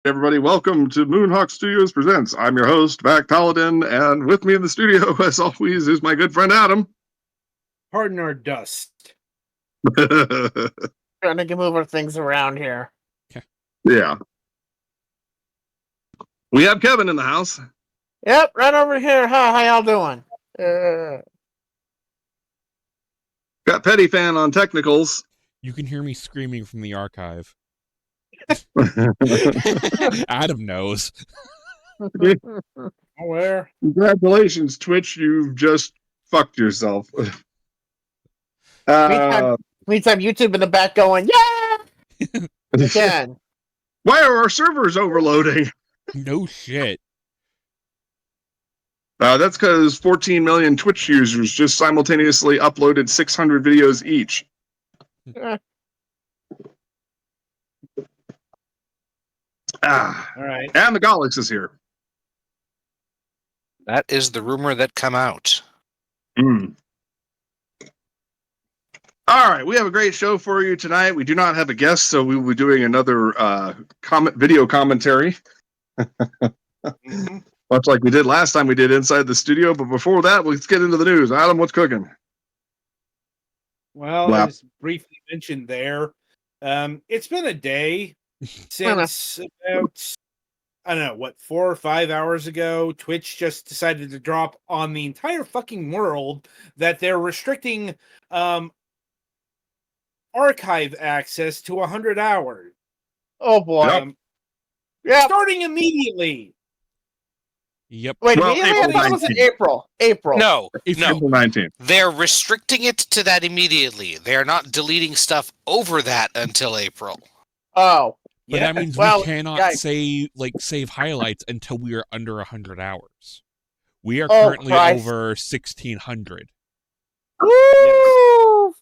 Everybody, welcome to Moonhawk Studios Presents. I'm your host, Vac Paladin, and with me in the studio, as always, is my good friend Adam. Pardon our dust. Trying to move things around here. Yeah. We have Kevin in the house. Yep, right over here. Hi, how y'all doing? Got Petty Fan on technicals. You can hear me screaming from the archive. Adam knows. Where? Congratulations, Twitch. You've just fucked yourself. Meantime, YouTube in the back going, yeah! Again. Why are our servers overloading? No shit. That's because 14 million Twitch users just simultaneously uploaded 600 videos each. All right. And the Galax is here. That is the rumor that come out. All right, we have a great show for you tonight. We do not have a guest, so we will be doing another video commentary. Much like we did last time we did Inside the Studio. But before that, let's get into the news. Adam, what's cooking? Well, as briefly mentioned there, it's been a day since about, I don't know, what, 4 or 5 hours ago, Twitch just decided to drop on the entire fucking world that they're restricting archive access to 100 hours. Oh, boy. Yeah. Starting immediately. Yep. Wait, immediately? That was in April. No. April 19th. They're restricting it to that immediately. They're not deleting stuff over that until April. Oh. But that means we cannot save highlights until we are under 100 hours. We are currently over 1,600. Woo!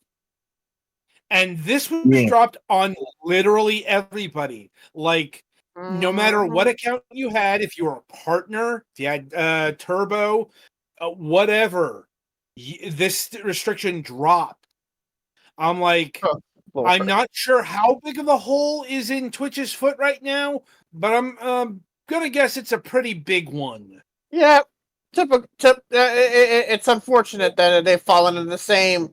And this was dropped on literally everybody. Like, no matter what account you had, if you were a partner, if you had Turbo, whatever, this restriction dropped. I'm like, I'm not sure how big of a hole is in Twitch's foot right now, but I'm gonna guess it's a pretty big one. Yeah, it's unfortunate that they've fallen in the same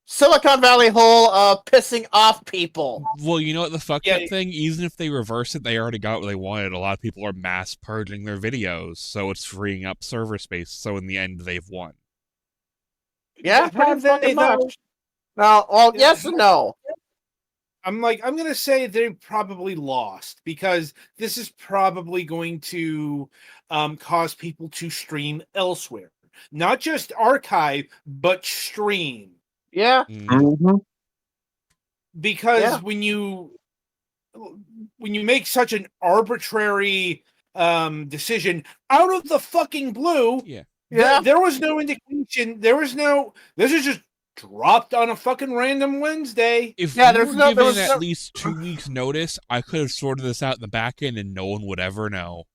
Silicon Valley hole of pissing off people. Well, you know what the fucked up thing? Even if they reverse it, they already got what they wanted. A lot of people are mass purging their videos, so it's freeing up server space. So in the end, they've won. Yeah, pretty fucking much. Now, well, yes and no. I'm gonna say they probably lost because this is probably going to cause people to stream elsewhere, not just archive, but stream. Yeah. Mm-hmm. Because when you make such an arbitrary decision out of the fucking blue, there was no indication. This is just dropped on a fucking random Wednesday. If we were given at least 2 weeks notice, I could have sorted this out in the back end and no one would ever know.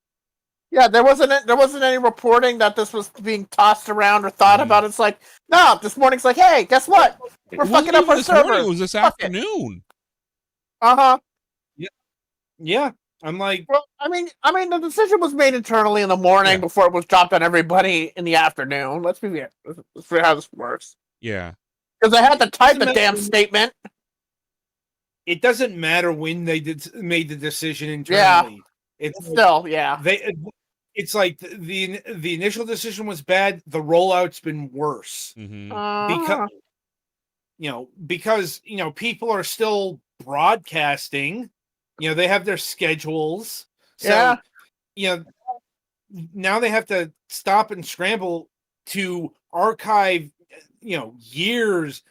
Yeah, there wasn't any reporting that this was being tossed around or thought about. It's like, no, this morning's like, hey, guess what? We're fucking up our server. It was this afternoon. Uh-huh. Yeah. I'm like, well, I mean, the decision was made internally in the morning before it was dropped on everybody in the afternoon. Let's be real. Let's see how this works. Yeah. Because I had to type a damn statement. It doesn't matter when they made the decision internally. Yeah. It's still, it's like the initial decision was bad. The rollout's been worse because people are still broadcasting. They have their schedules. So, now they have to stop and scramble to archive, years,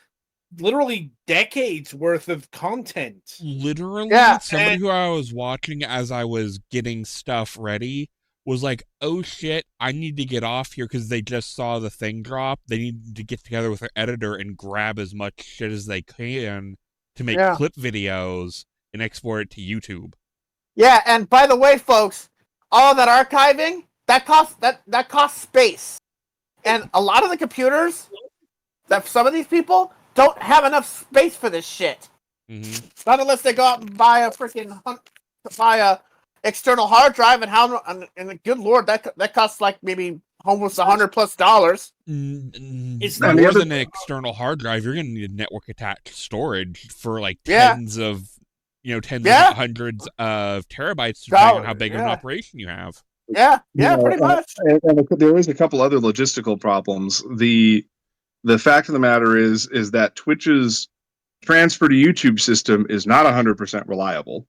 literally decades worth of content. Literally, somebody who I was watching as I was getting stuff ready was like, oh shit, I need to get off here because they just saw the thing drop. They need to get together with their editor and grab as much shit as they can to make clip videos and export it to YouTube. Yeah, and by the way, folks, all of that archiving, that costs space. And a lot of the computers that some of these people don't have enough space for this shit. Not unless they go out and buy a external hard drive, and good lord, that costs like maybe almost $100+. It's More not than an external hard drive, you're going to need a network attached storage for like Yeah. tens of Yeah. hundreds of terabytes, depending on how big of an Yeah. operation you have. Yeah, You know, pretty much. and there is a couple other logistical problems. The fact of the matter is that Twitch's transfer to YouTube system is not 100% reliable.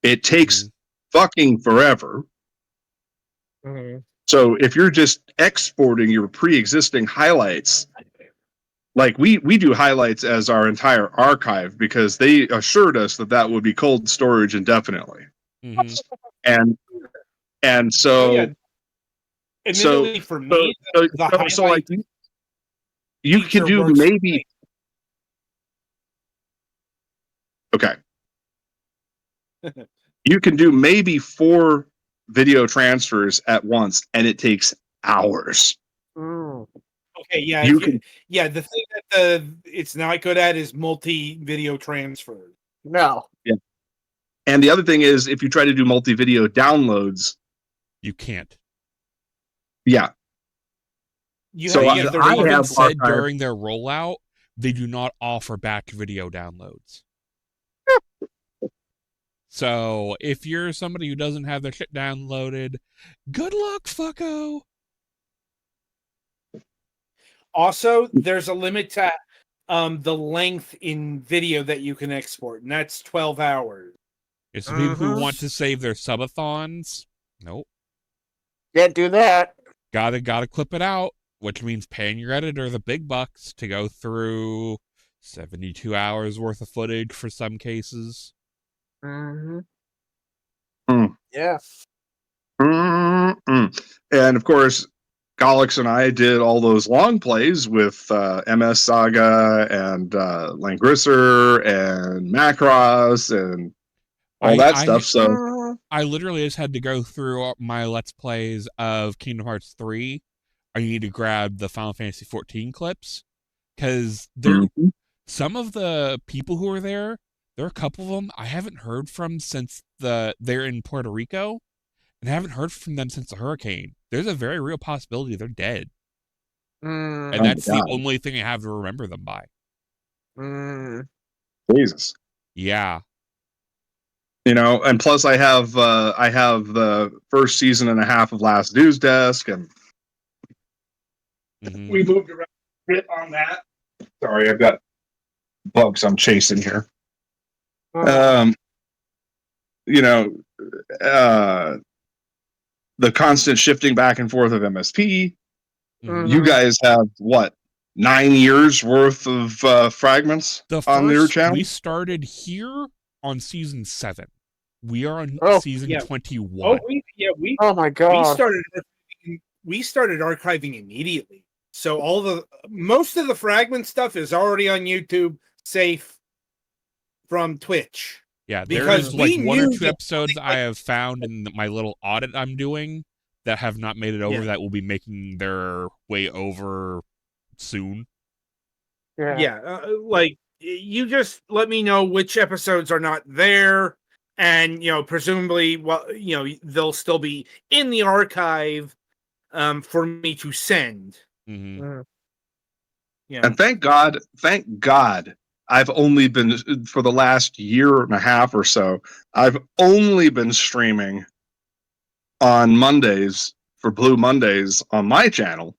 It takes fucking forever. So if you're just exporting your pre-existing highlights, like we do highlights as our entire archive because they assured us that would be cold storage indefinitely. And so admittedly for me, so like you can do maybe okay. You can do maybe 4 video transfers at once, and it takes hours. Okay, yeah, the thing that it's not good at is multi-video transfers. No. Yeah. And the other thing is, if you try to do multi-video downloads, you can't. Yeah. I have said during their rollout, they do not offer back video downloads. So if you're somebody who doesn't have their shit downloaded, good luck, fucko. Also, there's a limit to the length in video that you can export, and that's 12 hours. It's the people who want to save their subathons. Nope. Can't do that. Gotta clip it out, which means paying your editor the big bucks to go through 72 hours worth of footage for some cases. Yeah. And of course, Golix and I did all those long plays with MS Saga and Langrisser and Macross and all that stuff. So I literally just had to go through my Let's Plays of Kingdom Hearts 3. I need to grab the Final Fantasy 14 clips because some of the people who are there are a couple of them I haven't heard from since they're in Puerto Rico, and I haven't heard from them since the hurricane. There's a very real possibility they're dead. And that's the only thing I have to remember them by. Jesus. Yeah. And plus I have the first season and a half of Last News Desk, and we moved around a bit on that. Sorry, I've got bugs I'm chasing here. The constant shifting back and forth of MSP. You guys have what, 9 years worth of fragments on your channel? We started here on season 7. We are on season 21. Oh my god. We started archiving immediately. So most of the fragment stuff is already on YouTube, safe from Twitch. Yeah, there's like 1 or 2 episodes I have found in my little audit I'm doing that have not made it over that will be making their way over soon. Like you just let me know which episodes are not there, and presumably they'll still be in the archive for me to send. And thank God I've only been, for the last year and a half or so, I've only been streaming on Mondays for Blue Mondays on my channel.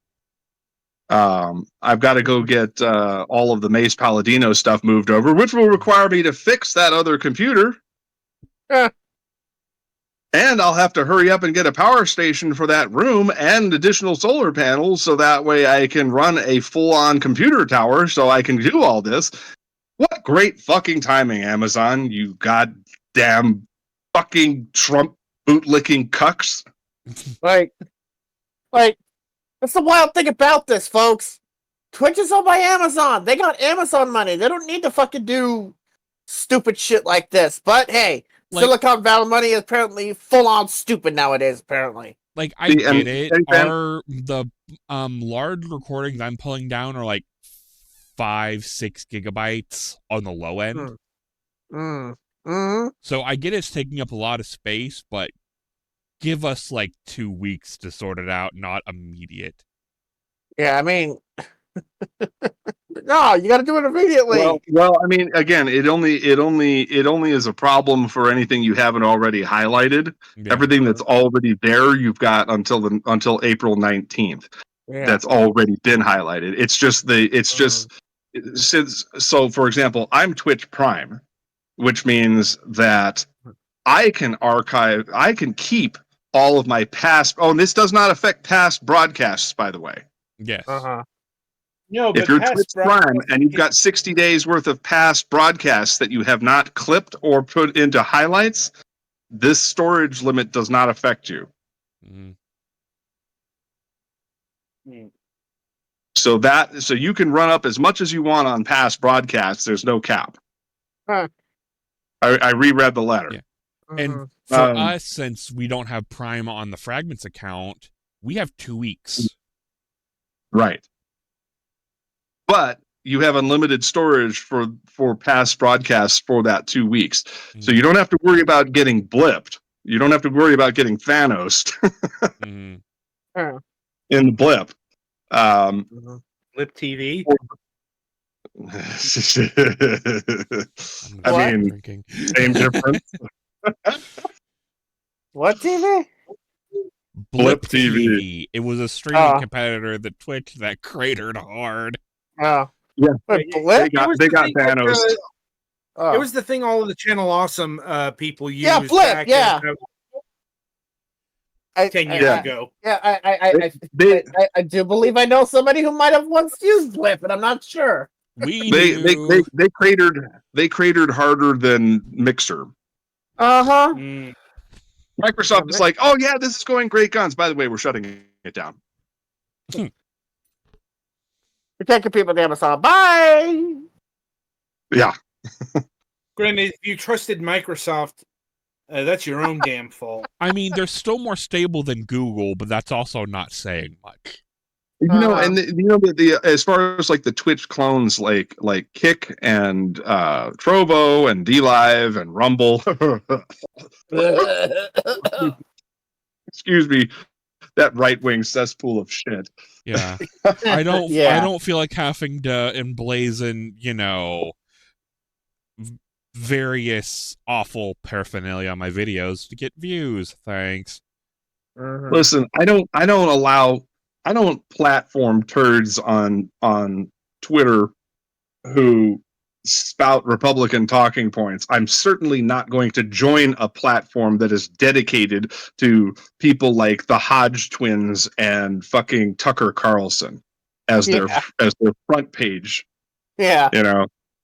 I've got to go get all of the Mace Palladino stuff moved over, which will require me to fix that other computer. And I'll have to hurry up and get a power station for that room and additional solar panels so that way I can run a full-on computer tower so I can do all this. What great fucking timing, Amazon, you goddamn fucking Trump bootlicking cucks. Like, that's the wild thing about this, folks. Twitch is owned by Amazon. They got Amazon money. They don't need to fucking do stupid shit like this. But hey, Silicon Valley money is apparently full-on stupid nowadays, apparently. Like, I get it. The large recordings I'm pulling down are like 5-6 gigabytes on the low end. Mm-hmm. So I get it's taking up a lot of space, but give us like 2 weeks to sort it out, not immediate. Yeah, I mean, no, you got to do it immediately. Well, I mean, again, it only is a problem for anything you haven't already highlighted. Yeah. Everything that's already there, you've got until April 19th. Yeah. That's already been highlighted. It's just since, so for example, I'm Twitch Prime, which means that I can keep all of my past. Oh, and this does not affect past broadcasts, by the way. Yes. No, If but you're past Twitch Prime broadcasts- and you've got 60 days worth of past broadcasts that you have not clipped or put into highlights, this storage limit does not affect you. Mhm. So you can run up as much as you want on past broadcasts. There's no cap. Huh. I reread the letter. Yeah. Mhm. And for us, since we don't have Prime on the Fragments account, we have 2 weeks. Right. But you have unlimited storage for past broadcasts for that 2 weeks. So you don't have to worry about getting blipped. You don't have to worry about getting Thanos Mhm. in the blip. Flip TV. I'm I mean, drinking. same difference. What TV? Blip TV. TV. It was a streaming competitor that Twitch that cratered hard. Oh. Yeah. Wait, They Blip? got Thanos. Oh. It was the thing all of the Channel Awesome people used. Yeah, Flip, back yeah. 10 years ago. Yeah, I do believe I know somebody who might have once used Blip, and I'm not sure. They cratered harder than Mixer. Uh-huh. Microsoft is like, oh yeah, this is going great guns. By the way, we're shutting it down. You can't compete with Amazon. Bye. Yeah. Granted, if you trusted Microsoft, that's your own damn fault. I mean, they're still more stable than Google, but that's also not saying much. You know, and the as far as like the Twitch clones, like Kick and Trovo and DLive and Rumble. Excuse me, that right-wing cesspool of shit. Yeah. I don't feel like having to emblazon, various awful paraphernalia on my videos to get views. Thanks. Listen, I don't platform turds on Twitter who spout Republican talking points. I'm certainly not going to join a platform that is dedicated to people like the Hodge twins and fucking Tucker Carlson as their front page. Yeah.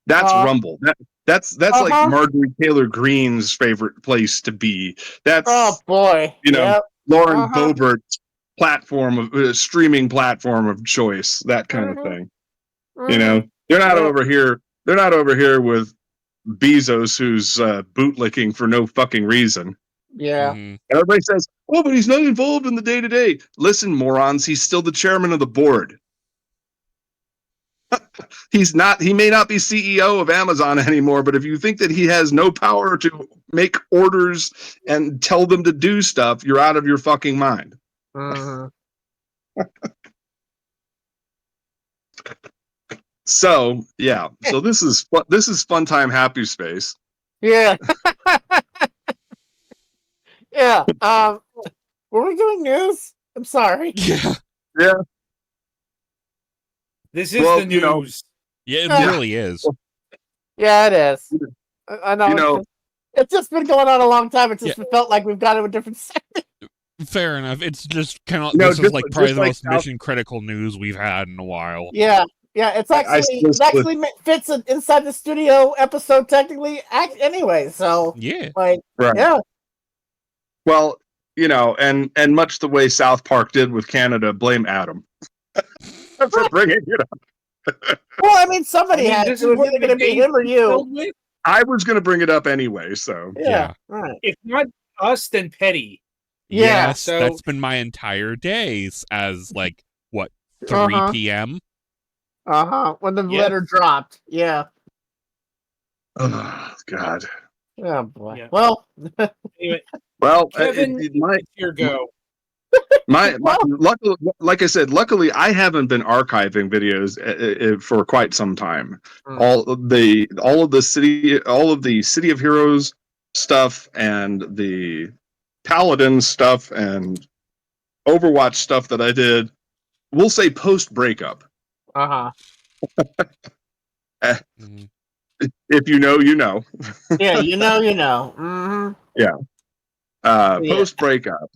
That's Rumble. That's like Marjorie Taylor Greene's favorite place to be. That's boy. Lauren Boebert's platform of streaming platform of choice, that kind of thing. They're not over here. They're not over here with Bezos, who's bootlicking for no fucking reason. Yeah. Everybody says, "Oh, but he's not involved in the day to day." Listen, morons, he's still the chairman of the board. He's not. He may not be CEO of Amazon anymore, but if you think that he has no power to make orders and tell them to do stuff, you're out of your fucking mind. So yeah, so this is fun time happy space. Yeah. Yeah. Were we doing news? I'm sorry. Yeah. This is the news. Yeah, it really is. Yeah, it is. I know. It's just been going on a long time. It just felt like we've got to a different segment. Fair enough. It's just kind of this is like probably the most mission critical news we've had in a while. Yeah. Yeah, it actually fits inside the studio episode technically anyway. So yeah, yeah. Well, and much the way South Park did with Canada, blame Adam for bringing it up. Well, I mean, somebody had to. It was either going to be him or you. I was going to bring it up anyway. So yeah. Right. If not us, then Petty. Yeah. Yes, so that's been my entire days as 3 p.m. When the letter dropped. Yeah. Oh God. Oh boy. Yeah. Well, Anyway, Well, Kevin, my it's your go. luckily, like I said, luckily I haven't been archiving videos for quite some time. Mm. All of the City of Heroes stuff and the Paladin stuff and Overwatch stuff that I did, we'll say post breakup. Uh-huh. If you know, you know. Yeah, you know. Mm-hmm. Yeah. Yeah. Post breakup,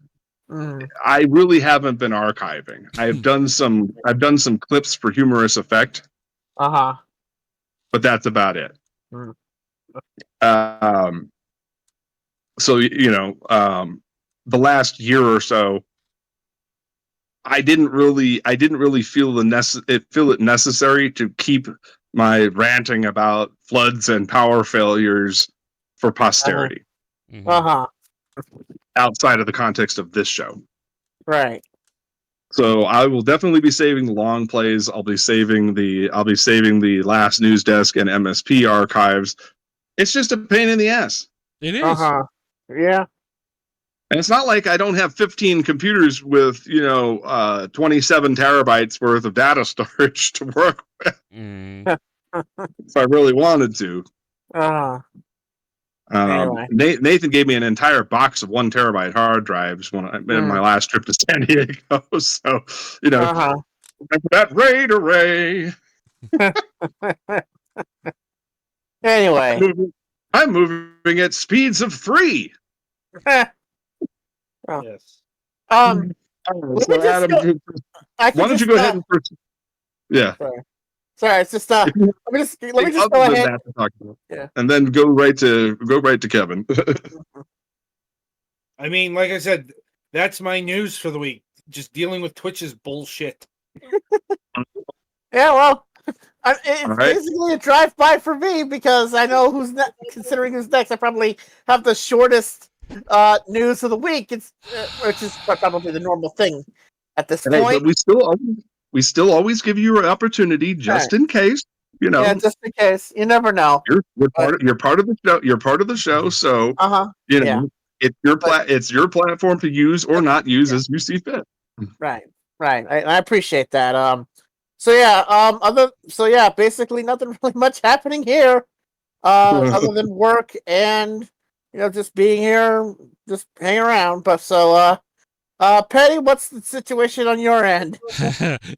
Mm. I really haven't been archiving. I've done some clips for humorous effect, Uh-huh. but that's about it. Mm. So the last year or so, I didn't really feel it necessary to keep my ranting about floods and power failures for posterity Uh-huh. outside of the context of this show. Right. So I will definitely be saving the long plays. I'll be saving the last news desk and MSP archives. It's just a pain in the ass. It is. Uh-huh. Yeah. And it's not like I don't have 15 computers with, 27 terabytes worth of data storage to work with if I really wanted to. Uh-huh. Anyway. Nathan gave me an entire box of 1 terabyte hard drives in my last trip to San Diego. So, that RAID array. Anyway. I'm moving at speeds of 3. Oh. Yes. So Adam, why don't you go ahead and first? Yeah. Sorry, it's just let me just go ahead. Yeah. And then go right to Kevin. I mean, like I said, that's my news for the week. Just dealing with Twitch's bullshit. Yeah, well, it's basically a drive-by for me because I know who's considering who's next. I probably have the shortest news of the week. It's which is probably the normal thing at this point. But we still always give you an opportunity just in case. Yeah, just in case. You never know. You're part of the show. You're part of the show. So it's your platform to use or not use as you see fit. Right. I appreciate that. Basically nothing really much happening here. Other than work and just being here, just hang around. But Petty, what's the situation on your end?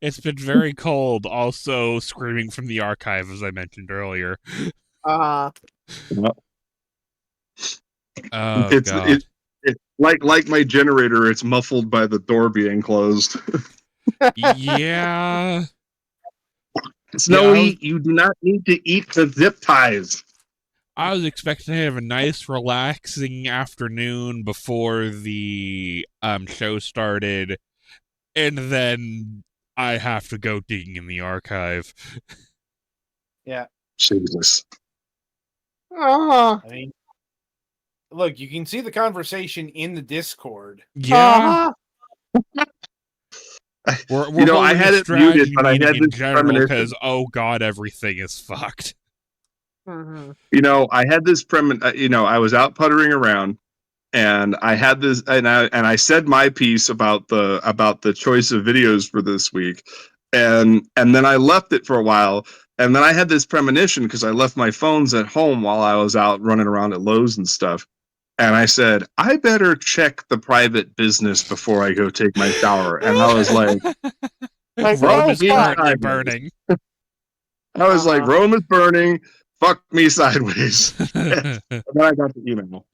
It's been very cold. Also, screaming from the archive, as I mentioned earlier. It's like my generator. It's muffled by the door being closed. Yeah. Snowy, you do not need to eat the zip ties. I was expecting to have a nice, relaxing afternoon before the show started, and then I have to go digging in the archive. Yeah. Jesus. I mean, look, you can see the conversation in the Discord. Yeah. We're I had it muted, but I had in this general because, oh god, everything is fucked. I had this I was out puttering around, and I had this, and I said my piece about the choice of videos for this week, and then I left it for a while, and then I had this premonition because I left my phones at home while I was out running around at Lowe's and stuff. And I said, I better check the private business before I go take my shower. And I was like, Rome is currently burning. I was like, Rome is burning. Fuck me sideways. And then I got the email.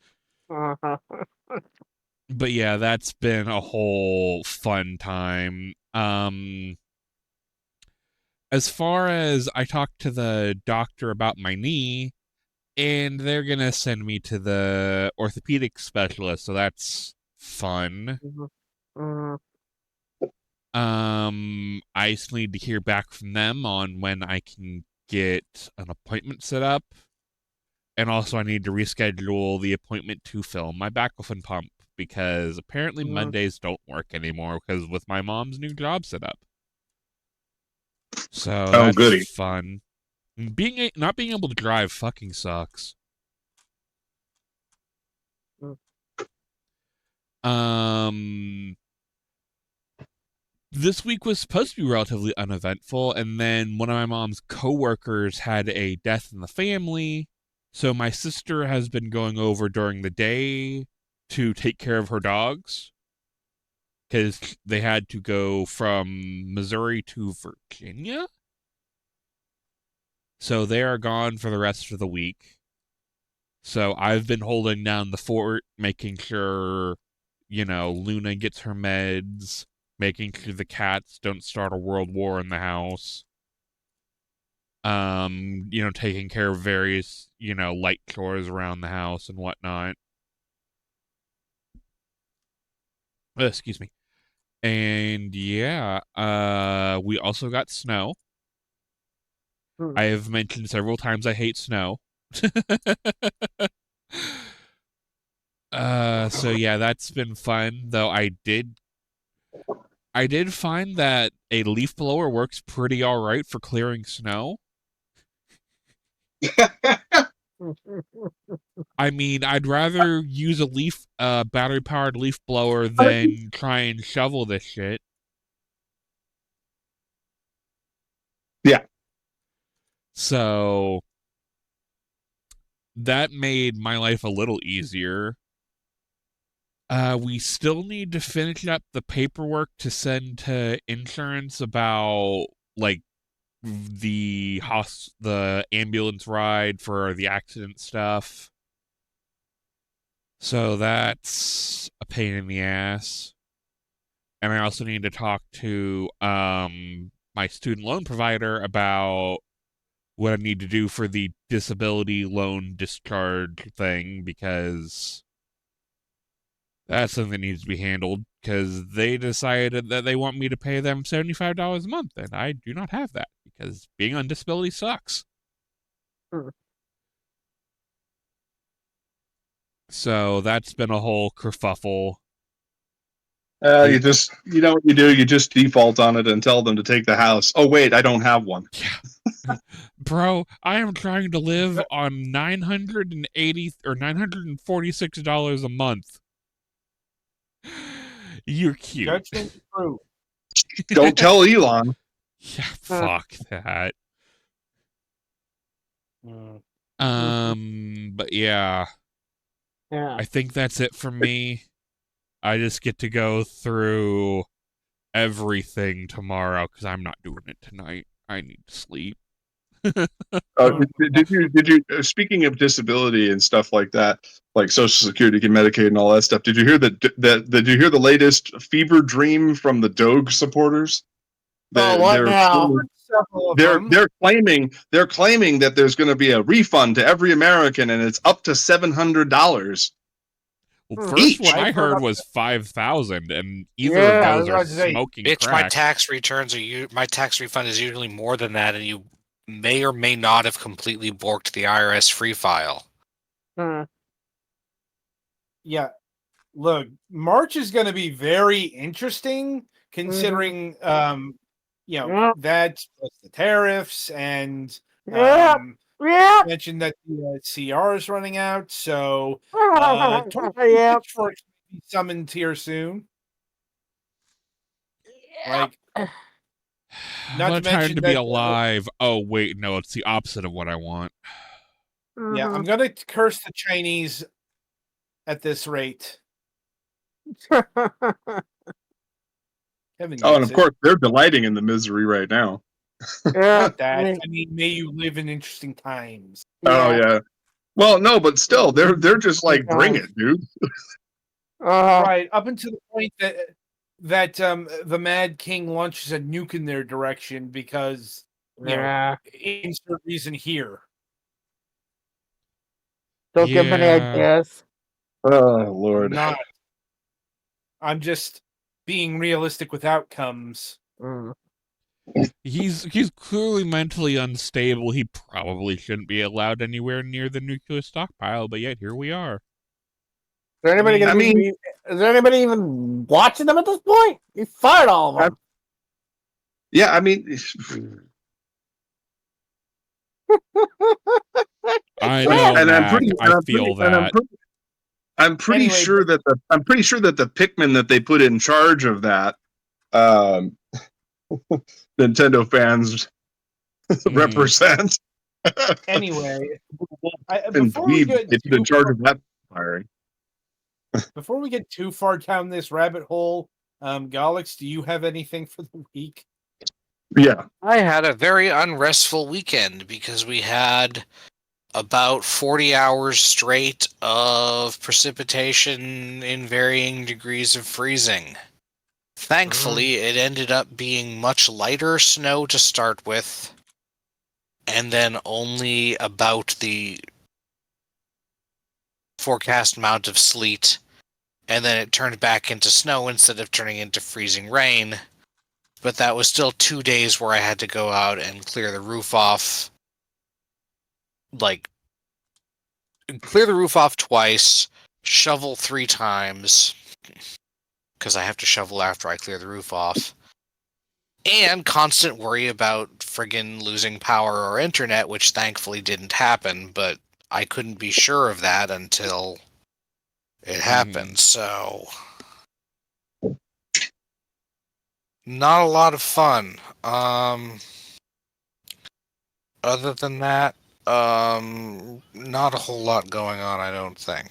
But yeah, that's been a whole fun time. As far as I talked to the doctor about my knee, and they're gonna send me to the orthopedic specialist, so that's fun. I just need to hear back from them on when I can get an appointment set up, and also I need to reschedule the appointment to film my baclofen pump because apparently Mondays don't work anymore because with my mom's new job set up. So that's fun. Not being able to drive fucking sucks. This week was supposed to be relatively uneventful, and then one of my mom's coworkers had a death in the family, so my sister has been going over during the day to take care of her dogs, because they had to go from Missouri to Virginia. So they are gone for the rest of the week. So I've been holding down the fort, making sure, Luna gets her meds, making sure the cats don't start a world war in the house. Taking care of various, light chores around the house and whatnot. Excuse me. And yeah, we also got snow. I have mentioned several times I hate snow. So yeah, that's been fun, though I did find that a leaf blower works pretty all right for clearing snow. I mean, I'd rather use a battery-powered leaf blower than try and shovel this shit. Yeah. So that made my life a little easier. We still need to finish up the paperwork to send to insurance about, like, the ambulance ride for the accident stuff. So that's a pain in the ass. And I also need to talk to my student loan provider about what I need to do for the disability loan discharge thing, because that's something that needs to be handled, because they decided that they want me to pay them $75 a month, and I do not have that, because being on disability sucks. So that's been a whole kerfuffle. You know what you do? You just default on it and tell them to take the house. Oh, wait, I don't have one. Yeah. Bro, I am trying to live on $980 or $946 a month. You're cute. Judgment true. Don't tell Elon. Yeah, fuck that. But yeah. I think that's it for me. I just get to go through everything tomorrow because I'm not doing it tonight. I need to sleep. Did you speaking of disability and stuff like that, like Social Security and Medicaid and all that stuff, did you hear did you hear the latest fever dream from the Doge supporters? What now? They're claiming that there's going to be a refund to every American, and it's up to $700. Well, first one I heard was 5,000, and either of those are smoking crack. My tax returns my tax refund is usually more than that, and you may or may not have completely borked the IRS free file. Yeah, look, March is going to be very interesting, considering that plus the tariffs and mentioned that the CR is running out, so Pitchforks will be summoned here soon. Like, not time to be alive. Oh wait, no, it's the opposite of what I want. Yeah, I'm gonna curse the Chinese at this rate. And of course, they're delighting in the misery right now. Not that. I mean, may you live in interesting times. Oh yeah. Well, no, but still, they're just like, bring it, dude. Right up until the point that the Mad King launches a nuke in their direction because insert reason here. Don't give many ideas. Oh Lord. I'm just being realistic with outcomes. He's clearly mentally unstable. He probably shouldn't be allowed anywhere near the nuclear stockpile, but yet here we are. Is there anybody even watching them at this point? He fired all of them. Yeah, I mean, I know, and I feel that. I'm pretty Anyway, sure that the Pikmin that they put in charge of that, um, Nintendo fans represent. Anyway, And before we they put in charge of that firing. before we get too far down this rabbit hole, Galix, do you have anything for the week? Yeah. I had a very unrestful weekend because we had about 40 hours straight of precipitation in varying degrees of freezing. Thankfully, it ended up being much lighter snow to start with, and then only about the forecast amount of sleet, and then it turned back into snow instead of turning into freezing rain. But that was still 2 days where I had to go out and clear the roof off. Clear the roof off twice, shovel 3 times, because I have to shovel after I clear the roof off, and constant worry about friggin' losing power or internet, which thankfully didn't happen, but I couldn't be sure of that until it happened, so... Not a lot of fun. Other than that, not a whole lot going on, I don't think.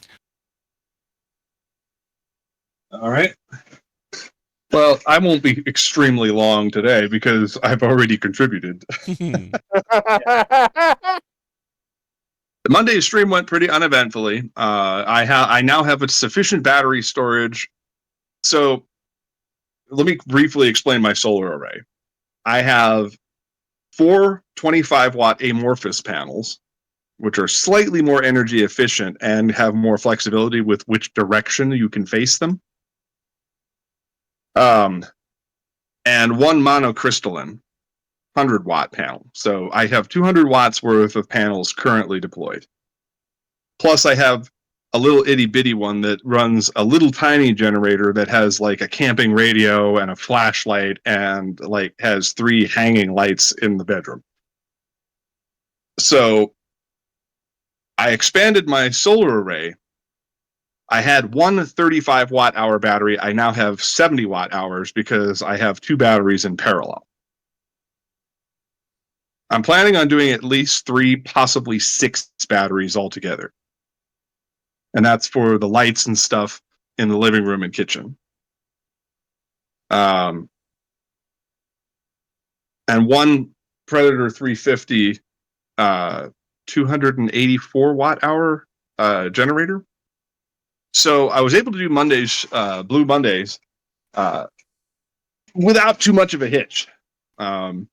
All right. Well, I won't be extremely long today because I've already contributed. The Monday stream went pretty uneventfully. I now have a sufficient battery storage. So let me briefly explain my solar array. I have 4 25-watt amorphous panels, which are slightly more energy efficient and have more flexibility with which direction you can face them. And 1 monocrystalline 100-watt panel. So I have 200 watts worth of panels currently deployed. Plus I have a little itty bitty one that runs a little tiny generator that has like a camping radio and a flashlight and like has 3 hanging lights in the bedroom. So I expanded my solar array. I had 1 35-watt-hour battery. I now have 70 watt-hours because I have 2 batteries in parallel. I'm planning on doing at least 3, possibly 6 batteries altogether. And that's for the lights and stuff in the living room and kitchen. And 1 Predator 350 284 watt-hour generator. So I was able to do Mondays, Blue Mondays, without too much of a hitch. I've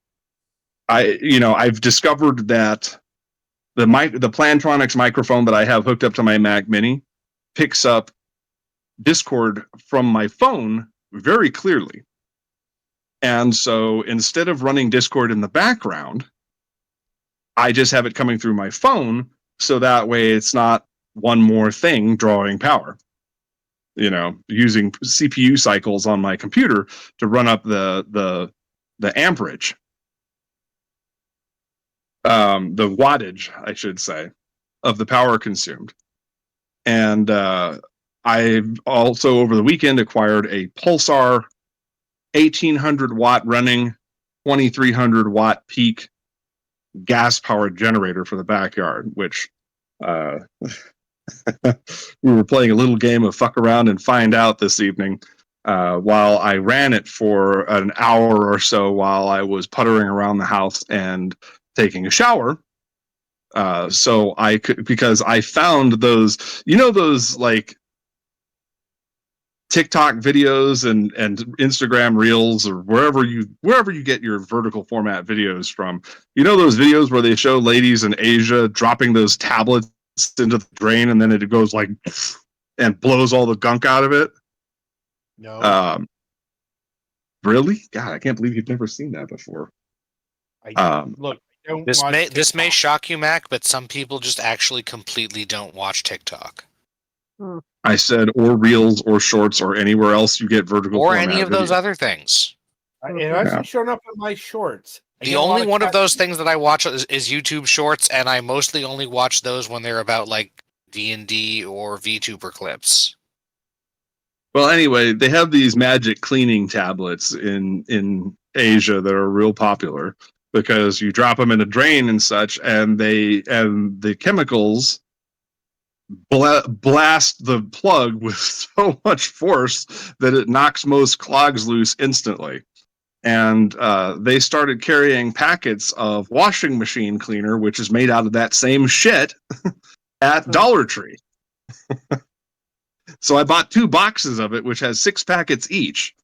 discovered that the Plantronics microphone that I have hooked up to my Mac Mini picks up Discord from my phone very clearly. And so instead of running Discord in the background, I just have it coming through my phone, so that way it's not one more thing drawing power. Using CPU cycles on my computer to run up the amperage. The wattage, I should say, of the power consumed. And I've also, over the weekend, acquired a Pulsar 1800 watt running, 2300 watt peak gas-powered generator for the backyard, which we were playing a little game of fuck around and find out this evening while I ran it for an hour or so while I was puttering around the house and taking a shower. So I could, because I found those like TikTok videos and Instagram reels or wherever you get your vertical format videos from. Those videos where they show ladies in Asia dropping those tablets into the drain and then it goes like and blows all the gunk out of it. No. Really? God, I can't believe you've never seen that before. Look, I don't This watch may TikTok. shock you, Mac, but some people just actually completely don't watch TikTok. I said, or reels, or shorts, or anywhere else you get vertical Or format any of those video. other things. It hasn't shown up in my shorts. The only one of those things that I watch is YouTube Shorts, and I mostly only watch those when they're about like D&D or VTuber clips. Well, anyway, they have these magic cleaning tablets in Asia that are real popular because you drop them in a drain and such, and the chemicals blast the plug with so much force that it knocks most clogs loose instantly. And they started carrying packets of washing machine cleaner, which is made out of that same shit, at Dollar Tree. So I bought 2 boxes of it, which has 6 packets each.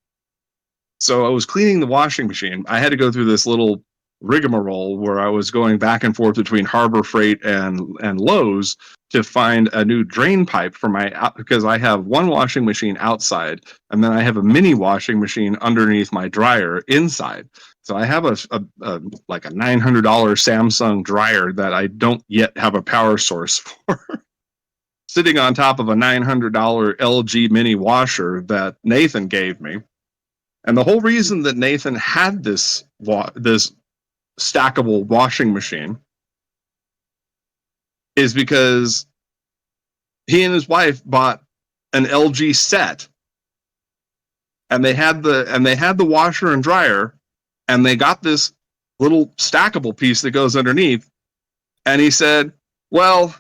So I was cleaning the washing machine. I had to go through this little rigmarole where I was going back and forth between Harbor Freight and Lowe's to find a new drain pipe for because I have one washing machine outside, and then I have a mini washing machine underneath my dryer inside. So I have a like a $900 Samsung dryer that I don't yet have a power source for. Sitting on top of a $900 LG mini washer that Nathan gave me. And the whole reason that Nathan had this stackable washing machine is because he and his wife bought an LG set, and they had the washer and dryer, and they got this little stackable piece that goes underneath. And he said, "Well,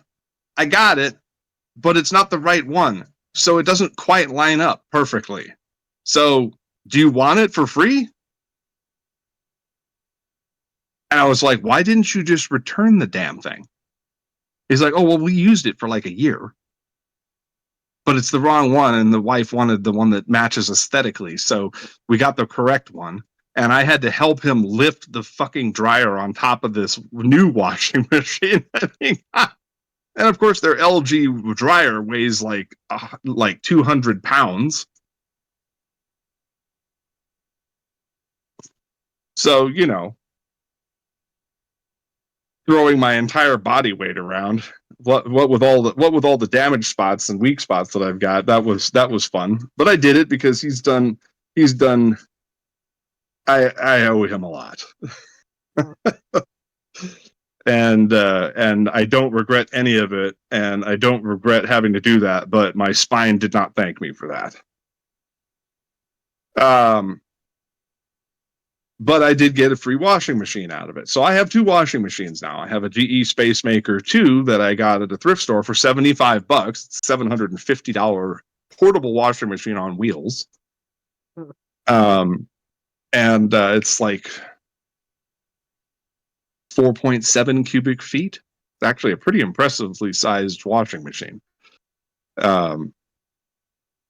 I got it, but it's not the right one, so it doesn't quite line up perfectly. So, do you want it for free?" And I was like, "Why didn't you just return the damn thing?" He's like, "Oh, well, we used it for like a year, but it's the wrong one, and the wife wanted the one that matches aesthetically, so we got the correct one." And I had to help him lift the fucking dryer on top of this new washing machine. And of course, their LG dryer weighs like 200 pounds. So, throwing my entire body weight around, what with all the damage spots and weak spots that I've got, that was fun. But I did it because he's done. I owe him a lot. And I don't regret any of it, and I don't regret having to do that, but my spine did not thank me for that. But I did get a free washing machine out of it. So I have 2 washing machines now. I have a GE Spacemaker 2 that I got at a thrift store for $75. It's $750 portable washing machine on wheels. And it's like 4.7 cubic feet. It's actually a pretty impressively sized washing machine. And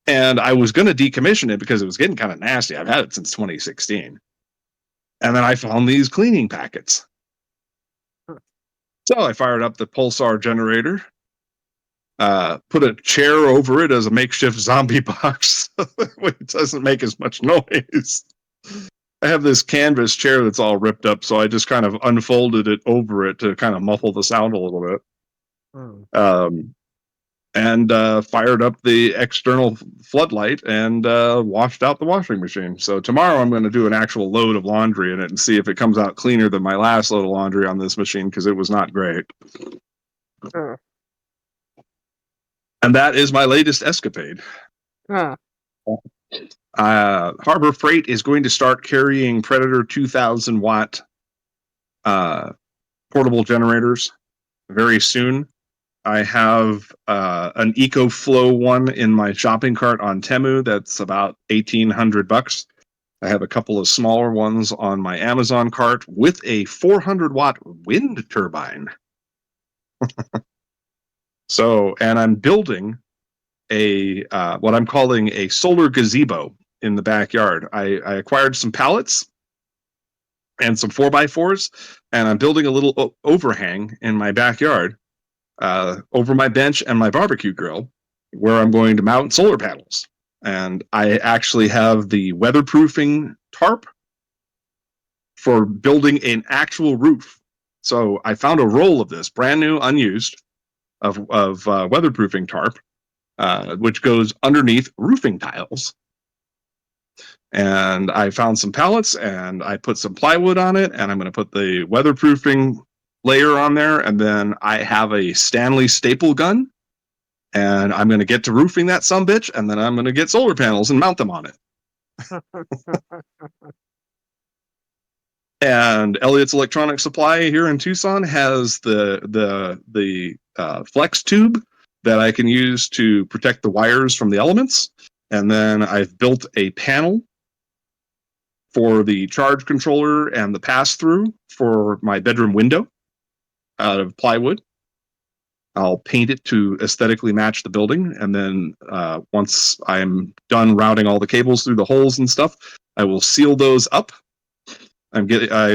I was going to decommission it because it was getting kind of nasty. I've had it since 2016. And then I found these cleaning packets. So I fired up the pulsar generator, put a chair over it as a makeshift zombie box so it doesn't make as much noise. I have this canvas chair that's all ripped up, so I just kind of unfolded it over it to kind of muffle the sound a little bit. And fired up the external floodlight and washed out the washing machine. So tomorrow I'm going to do an actual load of laundry in it and see if it comes out cleaner than my last load of laundry on this machine, because it was not great. And that is my latest escapade. Harbor Freight is going to start carrying Predator 2000 watt portable generators very soon. I have an EcoFlow one in my shopping cart on Temu that's about $1,800. I have a couple of smaller ones on my Amazon cart with a 400 watt wind turbine. So, and I'm building a what I'm calling a solar gazebo in the backyard. I acquired some pallets and some 4x4s, and I'm building a little overhang in my backyard over my bench and my barbecue grill, where I'm going to mount solar panels. And I actually have the weatherproofing tarp for building an actual roof. So I found a roll of this, brand new, unused, of weatherproofing tarp, which goes underneath roofing tiles. And I found some pallets, and I put some plywood on it, and I'm going to put the weatherproofing layer on there, and then I have a Stanley staple gun and I'm going to get to roofing that sumbitch, and then I'm going to get solar panels and mount them on it. And Elliott's Electronic Supply here in Tucson has the flex tube that I can use to protect the wires from the elements. And then I've built a panel for the charge controller and the pass-through for my bedroom window out of plywood. I'll paint it to aesthetically match the building, and then once I'm done routing all the cables through the holes and stuff, I will seal those up. I've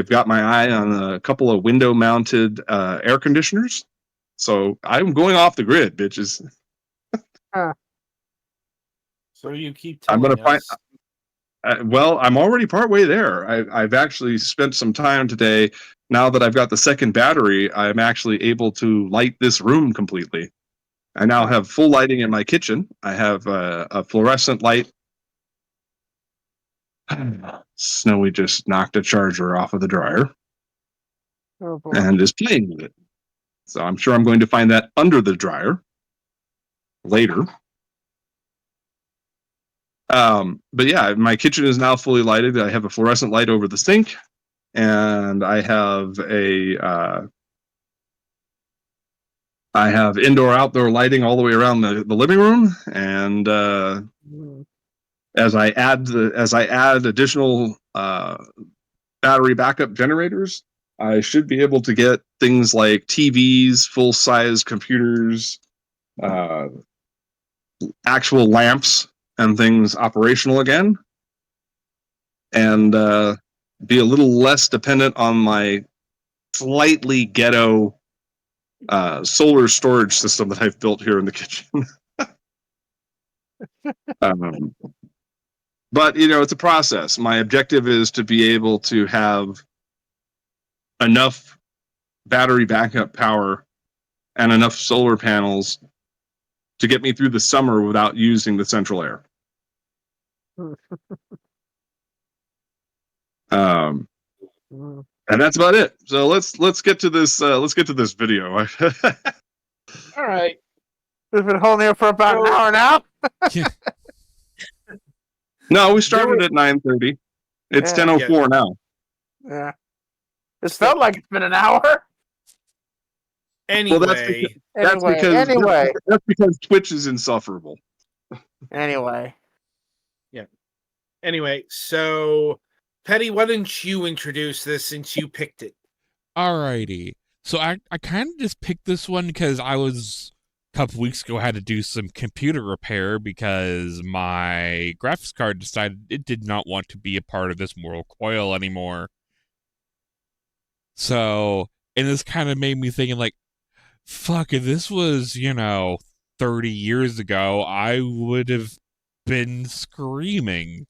got my eye on a couple of window-mounted air conditioners, so I'm going off the grid, bitches. So you keep I'm telling gonna us. well, I'm already partway there. I've actually spent some time today. Now that I've got the second battery, I'm actually able to light this room completely. I now have full lighting in my kitchen. I have a fluorescent light. Snowy just knocked a charger off of the dryer and is playing with it. So I'm sure I'm going to find that under the dryer later. But yeah, my kitchen is now fully lighted. I have a fluorescent light over the sink, and I have indoor-outdoor lighting all the way around the living room. And as I add additional battery backup generators, I should be able to get things like TVs, full-size computers, actual lamps, and things operational again, and be a little less dependent on my slightly ghetto solar storage system that I've built here in the kitchen. But, it's a process. My objective is to be able to have enough battery backup power and enough solar panels to get me through the summer without using the central air. And that's about it. So let's get to this. Let's get to this video. All right. We've been holding it for about an hour now. No, we started at 9:30. It's 10:04 now. Yeah. It felt like it's been an hour. Anyway, well, that's because Twitch is insufferable. Anyway. Yeah. Anyway, so Petty, why don't you introduce this since you picked it? Alrighty. So I kind of just picked this one because I was a couple weeks ago had to do some computer repair because my graphics card decided it did not want to be a part of this mortal coil anymore. So, and this kind of made me thinking like, fuck, if this was, 30 years ago, I would have been screaming.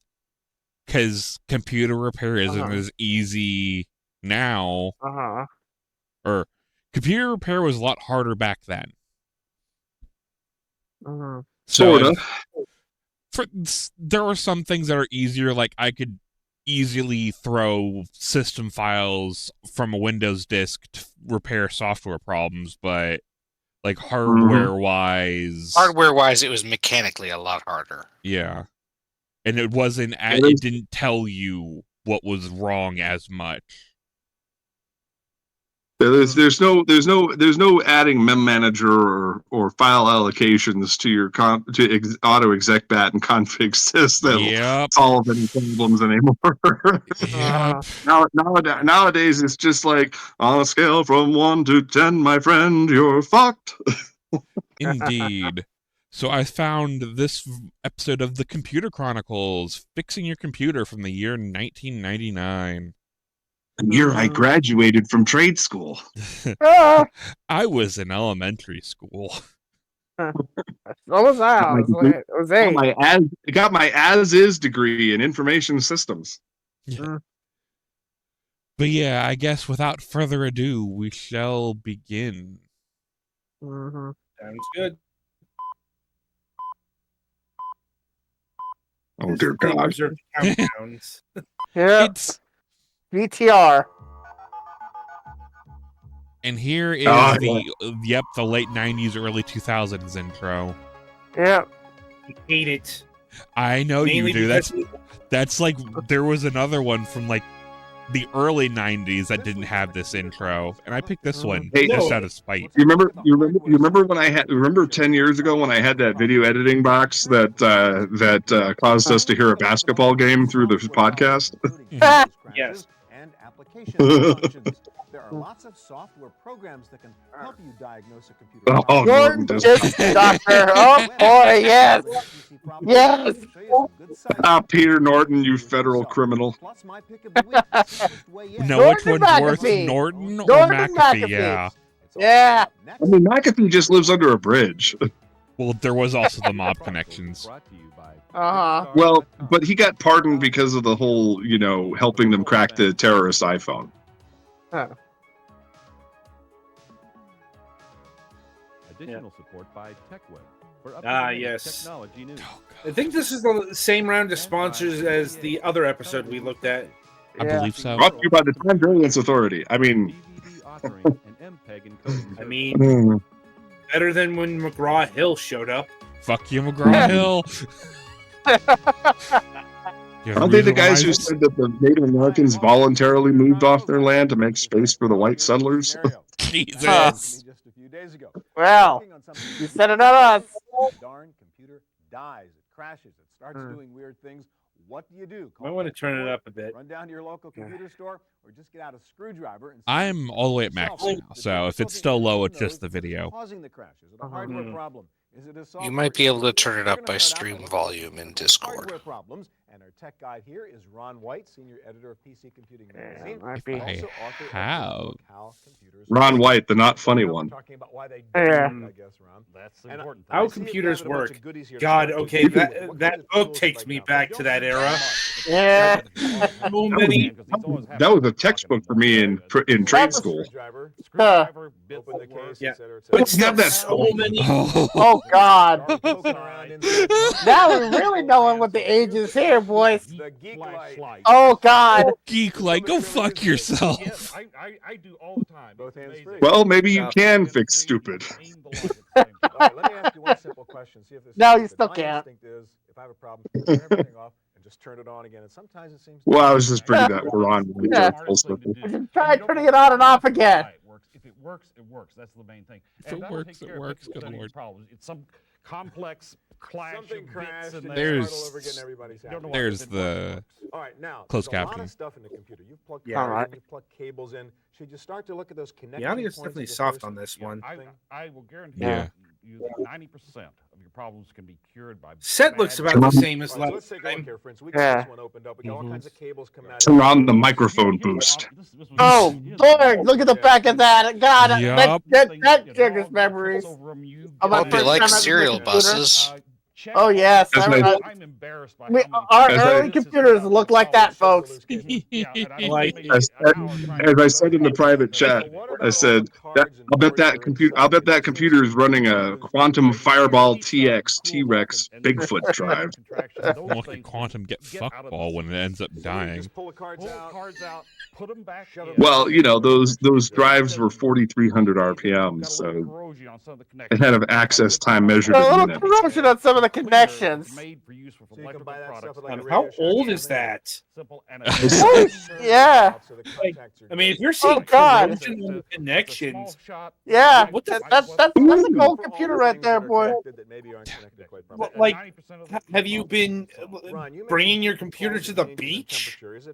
Because computer repair isn't as easy now. Or computer repair was a lot harder back then. Sort of. There are some things that are easier, like I could easily throw system files from a Windows disk to repair software problems, but like hardware-wise, it was mechanically a lot harder. Yeah. And it wasn't, it didn't tell you what was wrong as much. There's no adding mem manager or file allocations to your auto exec bat and config sys that'll solve any problems anymore. Nowadays it's just like on a scale from 1 to 10, my friend, you're fucked. Indeed. So I found this episode of the Computer Chronicles, Fixing Your Computer, from the year 1999. The year I graduated from trade school. I was in elementary school. So was I. Got my as-is degree in information systems. Yeah. But yeah, I guess without further ado, we shall begin. Sounds good. Oh dear God! Yeah. It's VTR. And here is the late 90s, early 2000s intro. Yeah. I hate it. I know Mainly you do. because That's like, there was another one from like the early 90s that didn't have this intro, and I picked this one just out of spite. You remember when I had 10 years ago when I had that video editing box that caused us to hear a basketball game through the podcast? Yes. And application functions. There are lots of software programs that can help you diagnose a computer. Oh, Jordan, does. doctor. Oh boy, yes. Yes. Peter Norton, you federal criminal. Know which Norton one's worse, McAfee. Norton or Norton McAfee? McAfee. Yeah. Yeah. I mean, McAfee just lives under a bridge. Well, there was also the mob connections. Well, but he got pardoned because of the whole, helping them crack the terrorist iPhone. Huh. Additional support by TechWeb. Yes. Technology news. I think this is the same round of sponsors as the other episode we looked at. I believe so. Brought to you by the Time Variance Authority. I mean, Better than when McGraw-Hill showed up. Fuck you, McGraw-Hill. aren't they the guys who said that the Native Americans voluntarily moved off their land to make space for the white settlers? Jesus. Well, you said it on us. Darn computer dies. It crashes. It starts doing weird things. What do you do? I want to turn it up a bit. Run down to your local computer store or just get out a screwdriver and I'm all the way at max now, so if it's still low, it's just the video. causing the crash. Is it a hardware problem? Is it a software You might be able to issue? turn it We're up gonna by find out stream about volume in Discord. hardware problems, and our tech guide here is Ron White, senior editor of PC Computing Magazine. might be. Also author of the have. book, How Computers Ron Work. White, the not funny We're one. talking about why they Yeah. I guess, Ron. That's the And important how thing. I see computers you've got a bunch work. of goodies here. God, So okay, what that kind of book tools takes right me now? back Don't to that use era. much. Yeah. So many. That was a textbook for me in trade school. Screwdriver, Open the case, Yeah. et cetera, et But Let's cetera. have that so many. Oh God. Poking around inside. Now we're really knowing what the age is here, boys. The geek light. Oh God. Geek, like, go fuck yourself. I do all the time. Both hands free. Well, maybe you can fix stupid. All right, let me ask you one simple question. See if this. No, is you stupid. still My can't. instinct is, if I have a problem, turn everything off and just turn it on again. And sometimes it seems. Well, I was just bringing that for Ron. Yeah. Try turning it on and off again. If it works, it works. That's the main thing. If it that'll works, take it care of works. Good 50% of your Lord. problems. It's some complex clash Something of bits crashed in and there. you There's- start all over again, everybody's You happy. don't know why There's it didn't the work. All right, now closed there's a lot captioning. of stuff in the computer. You've plugged Yeah. wires in, you've plugged cables in. Should you start to look at those connections? The audio's definitely soft on this one. I will guarantee Yeah. you that 90% of your problems can be cured by Set looks bad- about the same as All right, so last let's take a look time. here, friends. We got Yeah. this one opened up. We got all kinds of cables coming out. Turn on the microphone boost. Oh Lord, look at the back of that. God, Yup. that triggers memories. About Hope you first like time I was cereal on a computer. buses. Oh yes, As I my- remember- I'm embarrassed by We- how many our As I- early computers look like that, folks. As I said in the private chat, I said I'll bet that computer is running a Quantum Fireball TX T-Rex Bigfoot drive. More like a quantum get fuckball when it ends up dying. Just pull the cards out. put them back. Well, those drives were 4,300 RPM, so it had an access time measured A in little minutes. corrosion on some of the connections. So you can buy that stuff at like a How Radio Shack old or is something. that? Yeah. I mean, if you're seeing God. corrosion on connections, Yeah, What the- that's a gold computer right there, boy. Like, have you been bringing your computer to the beach? There's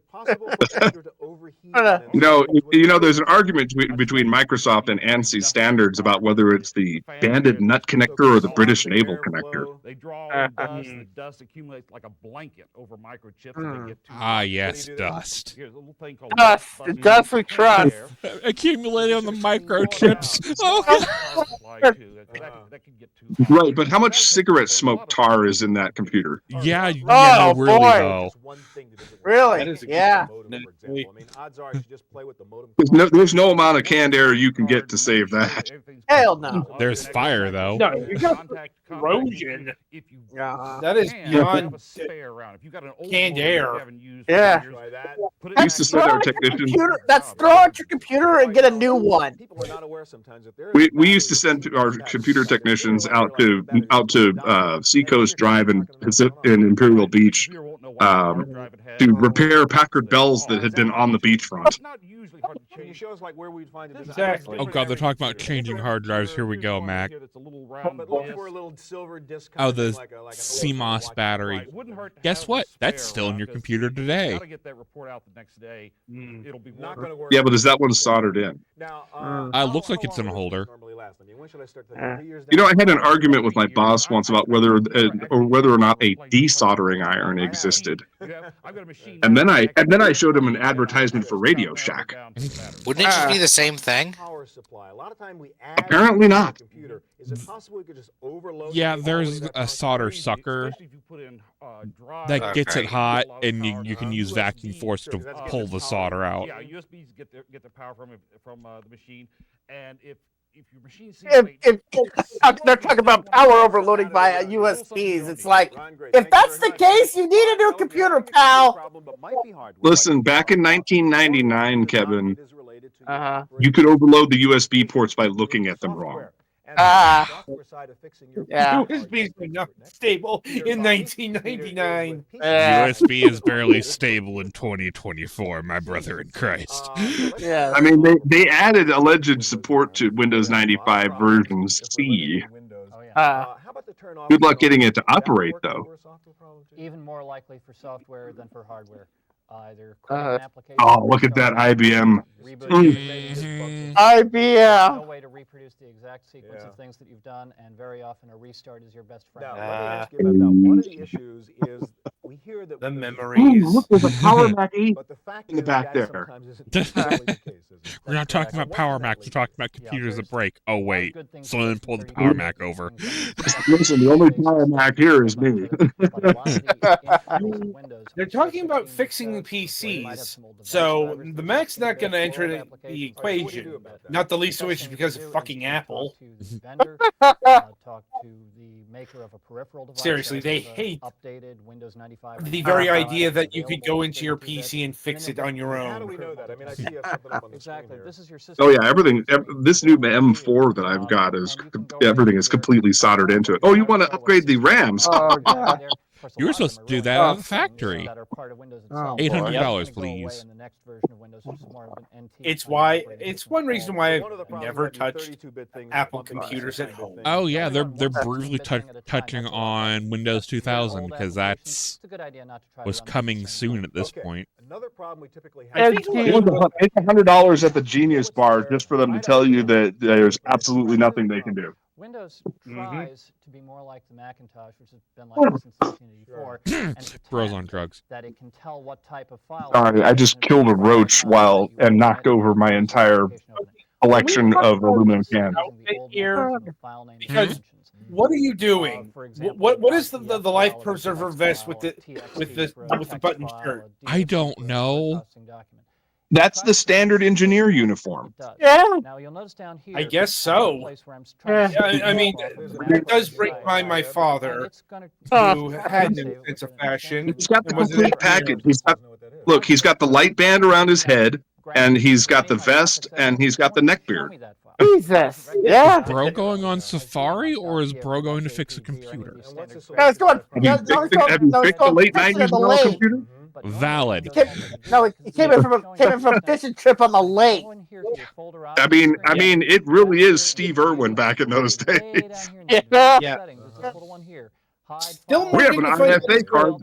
an argument between Microsoft and ANSI standards about whether it's the banded nut connector or the British naval connector. They draw all the dust, and the dust accumulates like a blanket over microchips, and they get too Ah, hot. yes, dust. Here's a little thing called Dust, buffer. the dust we trust. Accumulating on the microchips. Oh, That could get too hot. Right, but how much cigarette smoke tar is in that computer? yeah, Oh, really boy. though. One thing to visit Really? That is a good Yeah. Modem, for example. I mean, odds are you should just play with the modem. There's no amount of canned air you can get to save that. Hell no. There's fire, though. No, you got erosion. That is beyond a spare round. If you got an old canned modem that air. you haven't used Yeah. for years, Try that. put it We back used to in send the our box. technicians. That's throw out your computer and get a new one. People are not aware sometimes that there is We used to batteries send our that computer that technicians literally out to die. Seacoast Drive in Right. Imperial Beach Computer won't know what hard um, drive it has to or repair what Packard it's Bells there. that had been on the beachfront. Not usually hard to Can you change. show us like where we'd find it? Exactly. Oh god, they're talking about changing hard drives. Here we go, Mac. That's a little round But look disc. for a little silver disc. Oh, kind of thing, the like an old CMOS watch. battery. Right, wouldn't hurt to Guess have what? a That's spare still in around, your 'cause computer if you today. gotta get that report out the next day. It'll be Not worth gonna work. Yeah, but is that one soldered in? Now, Looks like it's in a holder. normally last? I mean, when should I start Uh, You know, I had an argument with my boss once about whether or not a desoldering iron existed. And then I showed him an advertisement for Radio Shack. Wouldn't it just be the same thing? Power supply. A lot of time we add Apparently not. computer. Is it possible we could just overload? Yeah, the there's quality of a that solder power? sucker That that gets it Okay. hot, and you can use vacuum force to That's pull getting the power. solder out. Yeah, USBs get the power from the machine, and if your machine sees They're talking about power overloading via USBs. It's like, Ron, great. if Thank you that's very the much. case, you need a new computer, pal. Listen, back in 1999, Kevin, Uh-huh. you could overload the USB ports by looking at them wrong. Yeah. USBs were not stable in 1999. USB is barely stable in 2024, my brother in Christ. Yeah. I mean, they added alleged support to Windows 95 version C. Good luck getting it to operate, though. Even more likely for software than for hardware. Either Oh, look at that IBM. IBM. No way to reproduce the exact sequence of things that you've done, and very often a restart is your best friend. Now, let me ask you about that. One of the issues is we hear that The Windows is memories. Look, there's a Power Mac 8 but the fact in the is back that there. sometimes isn't necessarily the case, is it? We're not talking about Power Mac, we're talking about computers that break. Oh wait, someone pulled the Power Mac over. Listen, the only Power Mac here is me. They're talking about fixing the PCs, so the Mac's not going to enter the equation. Not the least of which is because of fucking Apple. Seriously, they hate the very idea that you could go into your PC and fix it on your How do own. we know that? I mean, I see something up on the screen Exactly. here. This is your system. Oh yeah, everything. This new M4 that I've got is everything is completely soldered into it. Oh, you want to upgrade the RAMs? Oh, God. You were supposed to do that at the factory. Oh, $800, please. It's one reason why I've never touched Apple computers at home. Oh yeah, they're brutally touching on Windows 2000 because that's was coming soon at this point. Another problem we typically I have. think It's $100 at the Genius Bar just for them to tell you that there's absolutely nothing they can do. Windows tries to be more like the Macintosh, which has been like this since 1984, and Bros pretend on drugs. that it can tell what type of file. Sorry, I just killed a roach and knocked over my entire collection of aluminum cans. Here, because what are you doing? What is the life preserver vest with the button shirt? I don't know. That's the standard engineer uniform. Yeah. Now you'll notice down here. I guess so. Yeah, I mean, it does bring to mind my father, who had no sense of fashion. He's got the and was an complete engineer. package. He's got the light band around his head, and he's got the vest, and he's got the neckbeard. Jesus. Yeah. Bro going on Safari, or is Bro going to fix a computer? No, it's going. Have you fixed the late 90s model computer? Valid. He came in from a fishing trip on the lake. I mean, it really is Steve Irwin back in those days. Yeah. Still more We have an dignified ISA card.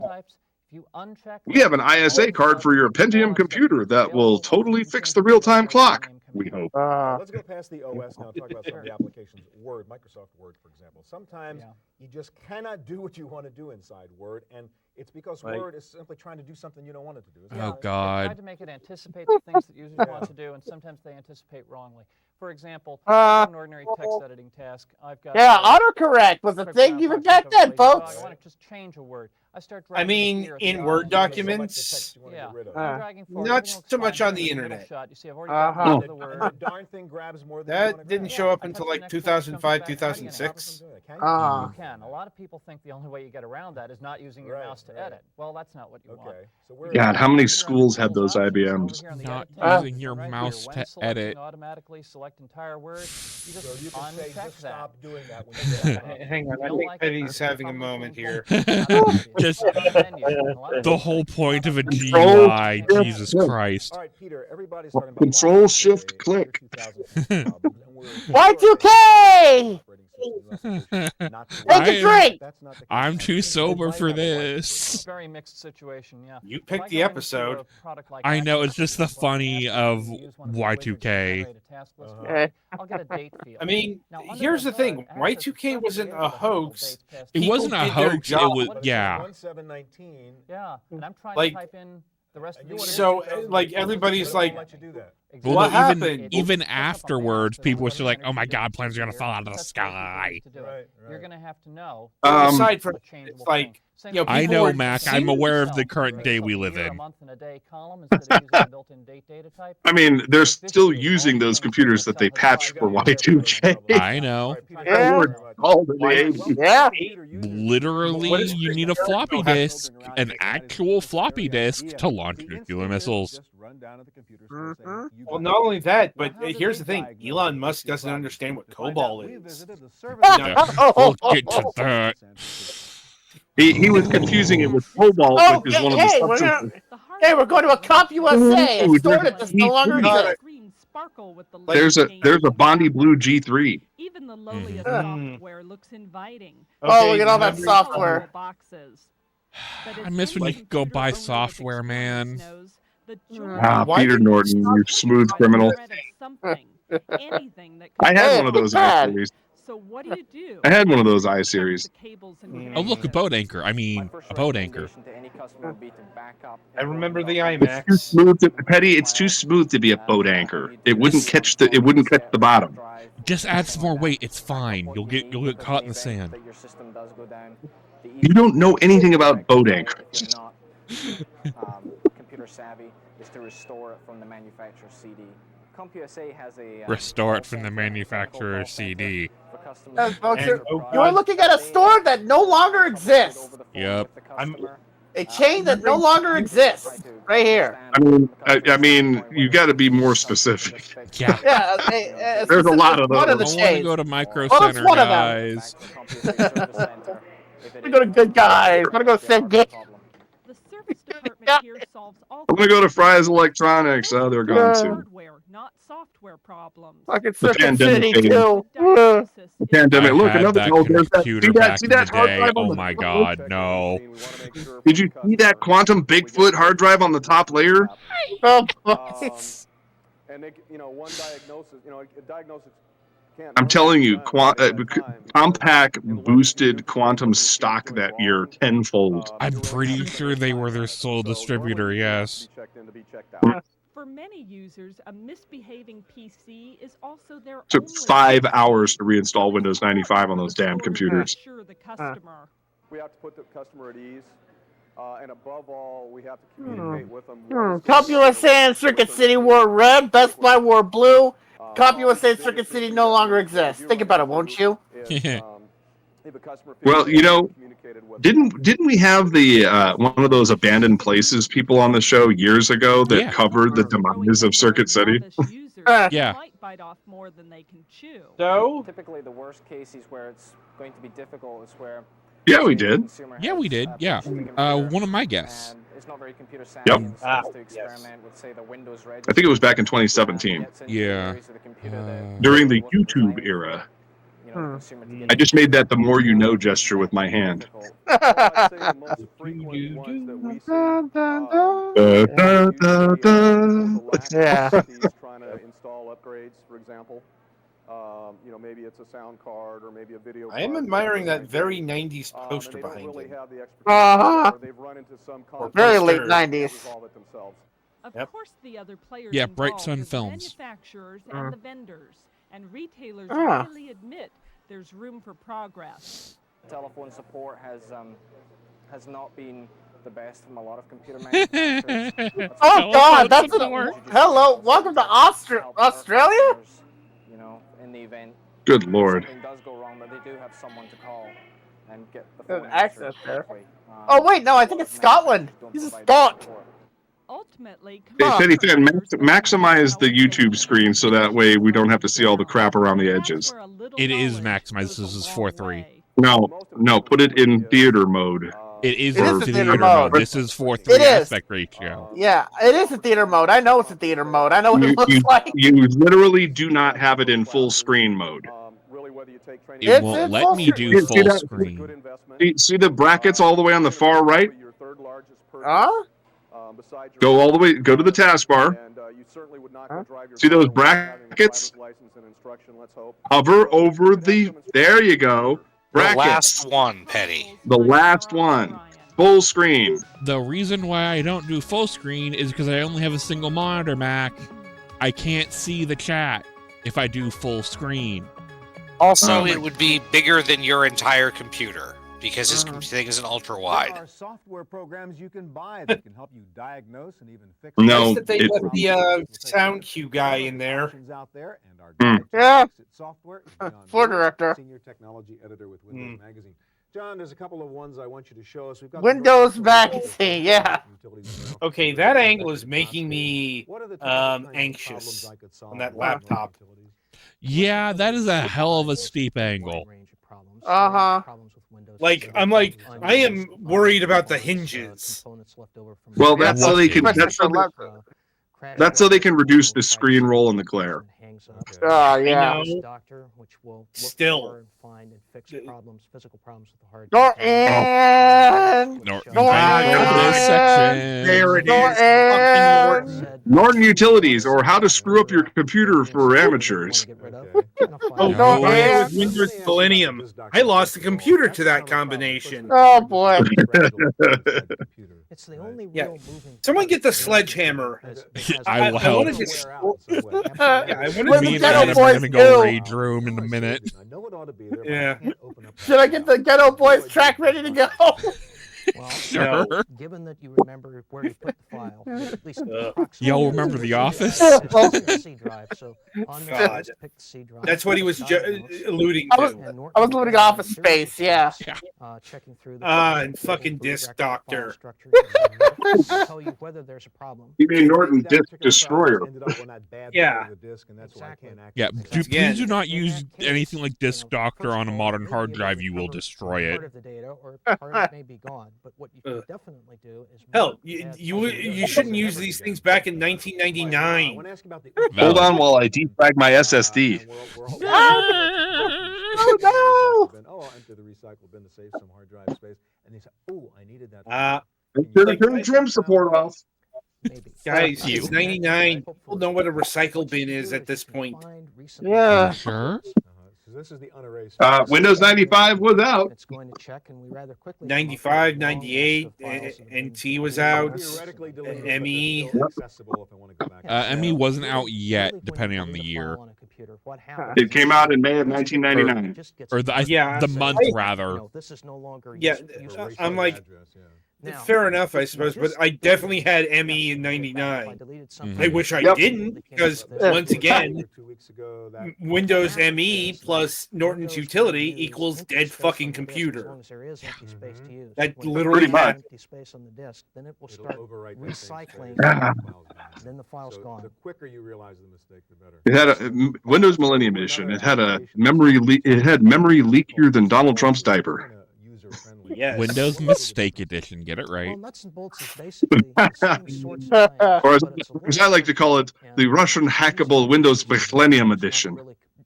We have an ISA card for your Pentium computer that will totally fix the real-time clock. We hope. Let's go past the OS now and talk about some of the applications. Word, Microsoft Word, for example. Sometimes you just cannot do what you want to do inside Word, and It's because Like- Word is simply trying to do something you don't want it to do. isn't Oh, it? They God. tried to make it anticipate the things that users want to do, and sometimes they anticipate wrongly. For example, an ordinary text editing task. I've got Yeah, autocorrect was a thing even back then, folks. I want to just change a word. I start I dragging mean, here at in the Word bottom. documents, Yeah, Rid of. I'm dragging forward. not everything looks so much fine. on the Here's middle internet. Shot. You see, I've already got the end of the word. The darn thing grabs more than you want that to didn't grab. show up I until touch the like next word, it comes 2005, back. How do you get an 2006. Can you? You can. A lot of people think the only way you get around that is not using your Right, mouse to right. edit. Well, that's not what you want. Okay. So where God, how many Here on the schools had tools those options, and over IBMs? here on the Not edit tab, using your right here, mouse when to selecting, edit. automatically select entire word. You just So you can say uncheck just that. stop doing that when you get Hang on, If I you don't think like it, Eddie's having a probably moment change here. one. Not a big deal. Just Top of the menu. A lot of the people whole think point of a Control GUI, shift Jesus click. Christ. All right, Peter, everybody's talking about Control Y2K, shift year click. 2010 problems, and we're Y2K! operating systems not to Take a work. drink! That's not the case. I'm too You sober might for have a Y2K this. very mixed situation, yeah. You If picked I the go into episode. a product like I know, Action it's just Figures, the well, funny ask of me to use one of the wizards to Y2K. generate a task list for Eh. me, I'll get a date field. I mean, Now, under here's the hood, thing: Access is Y2K wasn't perfectly a able to handle hoax. dates past It People wasn't a did their hoax. It job. was, But it says yeah. 1719. Yeah, and I'm trying Like- to type in the rest of the year. So, like, everybody's like, let you do that. Well, What no, even happened? even afterwards, people were still like, "Oh my God, planes are gonna fall out of the sky." Right, You're right. gonna have to know. Aside from, a changeable like, thing. Same you know, with I people know, were Mac. seeing I'm aware of the yourself. current Make day yourself we a live year, a in. month, and a day column instead of using the built-in date data type. I mean, they're So still visually, using all those things computers that they Excel has patched You for gotta be careful with those Y2K. troubles. I know. All right, Peter, Yeah. thank you Were very much. called in the Why- 80s. Yeah. Literally, What is you need a floppy Well, that's- disk, an actual floppy disk to launch nuclear missiles. Well, not only that, but here's the thing: Elon Musk doesn't understand what COBOL is. We'll get to that. He was confusing it with cobalt, Oh, which is one of the hey, we're substances. we're going to a CompUSA. Ooh, A store there's that does no longer G3. exist. There's a Bonnie Blue G3. Even the lowliest Mhm. software looks inviting. Oh, look at all that remember- software. Boxes. But I as miss when any you could go buy computer owner with software, experience man. knows, the joy Ah, of Why Peter didn't you Norton, you smooth trying to criminal. get rid of something, anything that I could had Hey, one of it's those bad. I-series. So what do you do? I had one of those You check I-series. the cables and Mm. Oh, look, a connections. boat anchor. I mean, a boat anchor. I remember the Too IMAX. smooth to, Petty, it's too smooth to be a boat anchor. It wouldn't catch the bottom. Just add some more weight. It's fine. You'll get caught in the sand. You don't know anything about boat anchors. Computer savvy is to restore it from the manufacturer's CD. CompUSA has a Restore it from the manufacturer's CD. Folks, And, oh, you're God. looking at a store that no longer exists. Yep. A chain that no longer exists. Right here. I mean, you got to be more specific. Yeah. Yeah, There's a lot of one of the those. I want to chains. go to Micro Well, that's Center, one of them. guys. We go to Good Guys. We're gonna go send good. The service department here solves all I'm gonna go to kinds of Fry's problems. Electronics. Oh, they're gone too. Hardware, not software problems. Fucking The Circuit pandemic City faded. too. Diagnosis is Pandemic. I Look, had another. that Oh, there's that. computer See that? back See in the that hard day. drive on Oh the my top? God, no. Did you see that quantum Bigfoot hard drive on the top layer? Oh, boy. And they, one diagnosis, a diagnosis can't. I'm telling you, Compaq boosted quantum stock that year tenfold. I'm pretty sure they were their sole distributor, yes. For many users, a misbehaving PC is also their Took only 5 PC. hours to reinstall So Windows it's important 95 on for those the damn store to computers. reassure the customer. We have to put the customer at ease, and above all, we have to communicate with them. CompUSA and Circuit City wore red. Best Buy wore blue. CompUSA and Circuit City no longer exists. Think about it, won't you? Well, didn't we have the one of those abandoned places people on the show years ago that Yeah. covered the demise of Circuit City? Yeah. Might bite off more than they can chew. So, Typically, the worst cases where it's going to be difficult is where. Yeah, we did. Yeah, we did. Yeah. One of my guests. It's not very computer savvy Yep. and starts to experiment with, say, the Windows register. I think it was back in 2017 Yeah. during the YouTube era. I just made that the more you know gesture with my hand. Da, da, da, da. Yeah. Trying to install upgrades, for example. You know, maybe it's a sound card or maybe a video I am card, admiring whatever it that might very be. 90s poster And they don't behind really him. have the expertise, Uh-huh. or they've run into some Or conflict Very and late poster. can't 90s. resolve it themselves. Of course, the other players Yeah, Bright involved Sun are the Films. manufacturers and the vendors, and retailers Ah. really admit there's room for progress. Telephone support has not been the best from a lot of computer manufacturers. Oh God, that's hello. Welcome to Australia. You know, in the event Good Lord. something does go wrong, that they do have someone to call and get the There's phone access answered there. quickly. Oh wait, no, I think it's Scotland. He's a Scot. Ultimately, Hey, Teddy Fan, maximize the YouTube screen so that way we don't have to see all the crap around the edges. It is maximized. This is 4:3. No, put it in theater mode. It is It in is a theater theater mode. mode. This is 4:3 It is. aspect ratio. Yeah, it is a theater mode. I know it's a theater mode. I know what it looks like. You literally do not have it in full screen mode. It won't let me do full screen. See the brackets all the way on the far right? Huh? Go all the way. Go to the taskbar. See those brackets? Hover over the. There you go. Brackets. The last one, Petty. The last one. Full screen. The reason why I don't do full screen is because I only have a single monitor, Mac. I can't see the chat if I do full screen. Also, it would be bigger than your entire computer because his thing is an ultra wide. There are software programs you can buy that can help you diagnose and even fix. No, Nice that they let the sound cue guy in there. Out there, and our Yeah. software Floor director. Senior technology editor with Windows Magazine. John, there's a couple of ones I want you to show us. We've got Windows Magazine, yeah. Okay, that angle is making me anxious on that laptop. Yeah, that is a hell of a steep angle. Uh-huh. Like, I am worried about the hinges. Well, that's so they can. That's so they can reduce the screen roll and the glare. Oh yeah. Still. Norton. There it is. Norton Utilities, or how to screw up your computer for amateurs. Oh, with Windows Millennium. I lost the computer to that combination. Oh boy. It's the only Yeah. real moving. Someone get the sledgehammer. I will help. wanna just- I wanna Me and Ghetto Adam are Boys gonna go do. rage room in a minute. Yeah. Should I get the Ghetto Boys track ready to go? Well, Sure. given that you remember where you put the file, at least Y'all remember The Office? C drive. So on there, God. just pick the C drive. That's what he was alluding I was- to. I was looting Office Space, yeah. Checking through the And fucking Disk Doctor. Tell you whether there's a problem. You mean Norton Disk Destroyer? Yeah. Yeah, please do not use anything like Disk Doctor on a modern hard drive. You will destroy it. Part of the data or part of it may be gone, but what you can definitely do is Hell, you shouldn't use these things back in 1999. Hold on while I defrag my SSD. Oh no! Oh, I'll enter the recycle bin to save some hard drive space. And they say, oh, I needed that. Turn trim support off. Guys, it's 99. People know what a recycle bin is at this point. Yeah. Sure. So this is the unerased. Windows 95 was out. It's going to check, and we rather quickly 95, 98, NT was out. ME. ME wasn't out yet, depending on the year. It came out in May of 1999. Or the month, rather. This is no longer Yeah, I'm like, fair enough, I suppose, but I definitely had ME in 99. I wish I didn't, because once again, Windows ME plus Norton's utility equals dead fucking computer. That literally happened. Space on the disk, then it will start recycling. Then the file's gone. The quicker you realize the mistake, the better. It had a Windows Millennium Edition. It had a memory leak. It had memory leakier than Donald Trump's diaper. Yes. Windows Mistake Edition. Get it right. Well, nuts and bolts is basically the same sorts of things, Or but it's a as I like to call it, the Russian hackable Windows Millennium Edition.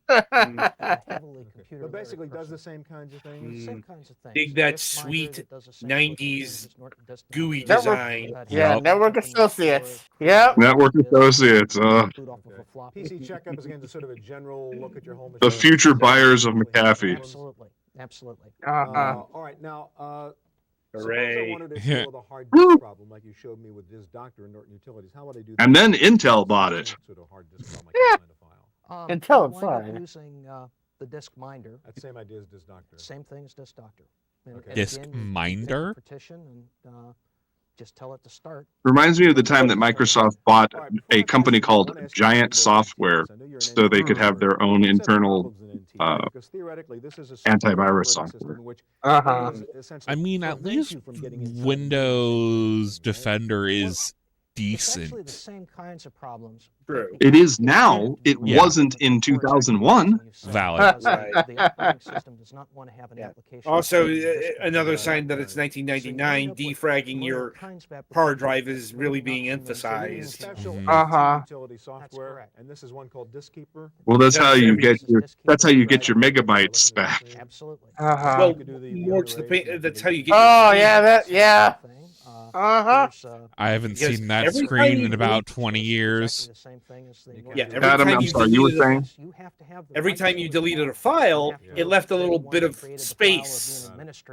Heavily computer. But basically, does the same kinds of things. Same kinds of things. Dig that sweet 90s GUI Network, design. yeah, Network Associates. Yep. Network Associates. PC checkup is again just sort of a general look at your whole The machine. future buyers of McAfee. Absolutely. Absolutely. All right, now, suppose I Hooray. wanted to deal with a hard disk problem like you showed me with this doctor and Norton Utilities. How would I do that? And then Intel bought it. Sort of hard disk problem I can find a file. Intel, wind up fine. using the disk minder. That's the same idea as Disk Doctor. Same thing as Disk Doctor. And, Okay. and Disk again, you take the minder? partition and just tell it to start. Reminds me of the time that Microsoft bought a company called Giant Software so they could have their own internal antivirus software. I mean, at least Windows Defender is It's actually the decent. same kinds of problems. True. It is now. It Yeah. wasn't in 2001. Valid. The operating system does not want to have an application. Also, another sign that it's 1999, defragging your hard drive is really being emphasized. Utility software, and this is one called Disk Keeper. Well, that's how you get your megabytes back. Absolutely. Well, more to the point, that's how you get. Oh your yeah, that yeah. I haven't Because seen that every time screen you in about 20 years. Yeah, every Adam, time I'm you sorry, you were deleted saying? every time you deleted a file, it left a little bit of space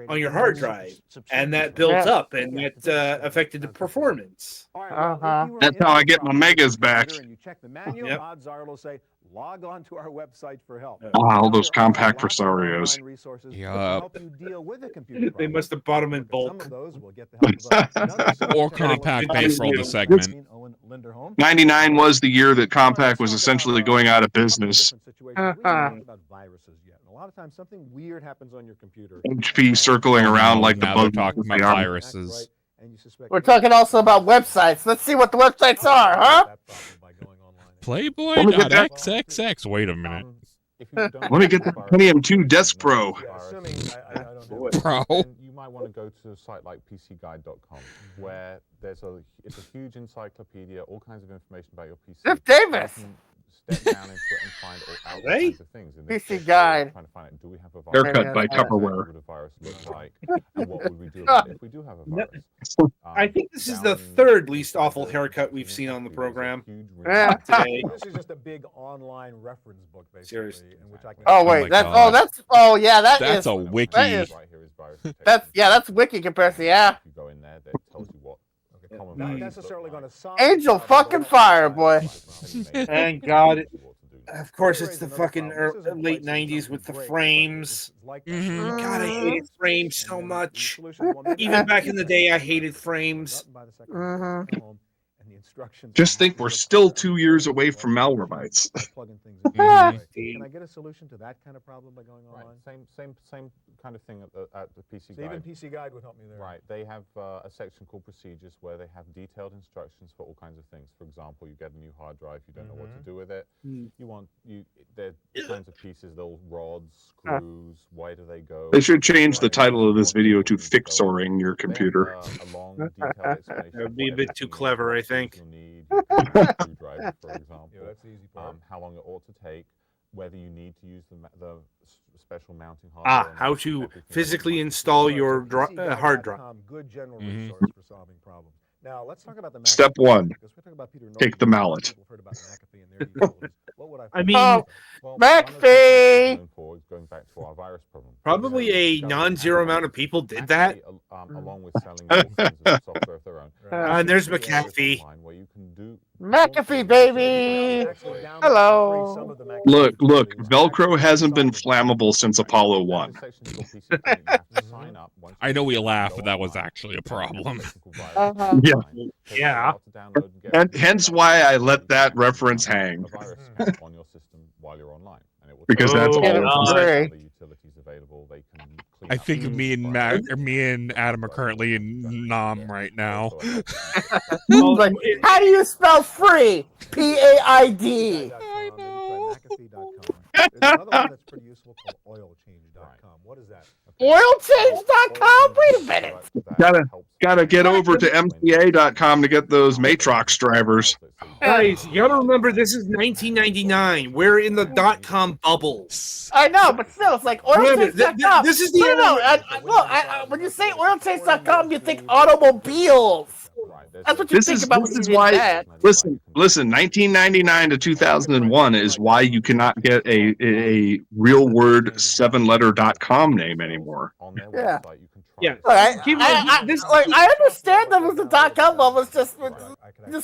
on your hard drive, and that built up, and that affected the performance. That's how I get my megas back. And you check the manual, Yep. odds are it'll say log on to our website for help. All those Now, there are compact lots of Presarios. online resources that Yup. can help you deal with a computer They problem. must have bought them in Some bulk. of those will get the help of another solution Or to compact our- base roll the segment. Owen Linderholm. 99 was the year that Compaq was essentially going out of business. We haven't talked about viruses yet. And a lot of times something weird happens on your computer. HP circling around like the Now they're bug. talking about they are. viruses. We're talking also about websites. Let's see what the websites are, huh? Playboy.xxx. Wait a minute. Let me get the Pentium 2 Desk Pro. Pro. You might want to go to a site like PCGuide.com, where it's a huge encyclopedia, all kinds of information about your PC. Jeff Davis. You can step down into it and find all kinds of things. In this PC case, Guide. Trying to find out, do we have a virus? Haircut by Tupperware. What would a virus look like? And what would we do about it if we do have a virus? I think this is the third least awful haircut we've seen on the program today. This is just a big online reference book, basically. Seriously. In which I can Oh wait, That's a wiki. That is, that's wiki comparison. Yeah. You go in there, that tells you what common not viruses necessarily look going to like. solve Angel fucking fire, boy. Thank God. Of course, it's the fucking late 90s with the frames. God, I hated frames so much. Even back in the day, I hated frames. Just think we're still 2 years away from Malwarebytes. Can I get a solution to that kind of problem by going online? Same kind of thing at the PC So Guide. even PC Guide would help me there. Right. They have a section called procedures where they have detailed instructions for all kinds of things. For example, you get a new hard drive, you don't know what to do with it. There are kinds of pieces, those rods, screws, why do they go? They should change the title of this video to Fixoring Your Computer. That would be a bit too clever, I think. Screwdriver, for example. Yeah, that's the easy part. How long it ought to take, whether you need to use the special mounting hardware. How to physically install your hard drive. Good general resource for solving problems. Now let's talk about the Step 1. because we're talking about Peter Take the mallet. People have heard about McAfee and their utilities. What would I mean, McAfee. Going back to our virus problem. probably a non-zero amount of people did that. Along with selling all kinds of software of their own. And there's McAfee. Where you can do McAfee, baby. Hello. Look, Velcro hasn't been flammable since Apollo 1. I know we laugh, but that was actually a problem. Yeah. And hence why I let that reference hang. on your system while you're online. Because that's all. I think me and Adam are currently in Nam right now. Like, how do you spell free? PAID. I know. There's another one that's pretty useful called oilchange.com. What is that? Oilchange.com? Wait a minute. Gotta get over to MCA.com to get those Matrox drivers. Guys, you gotta remember this is 1999. We're in the .com bubble. I know, but still, it's like oilchange.com. This is the no. When you say oilchange.com, you think automobiles. That's what you think about when you read that. Listen, 1999 to 2001 is why you cannot get a real word 7-letter.com name anymore. Yeah. Yeah. I understand that was the .com bubble. It's just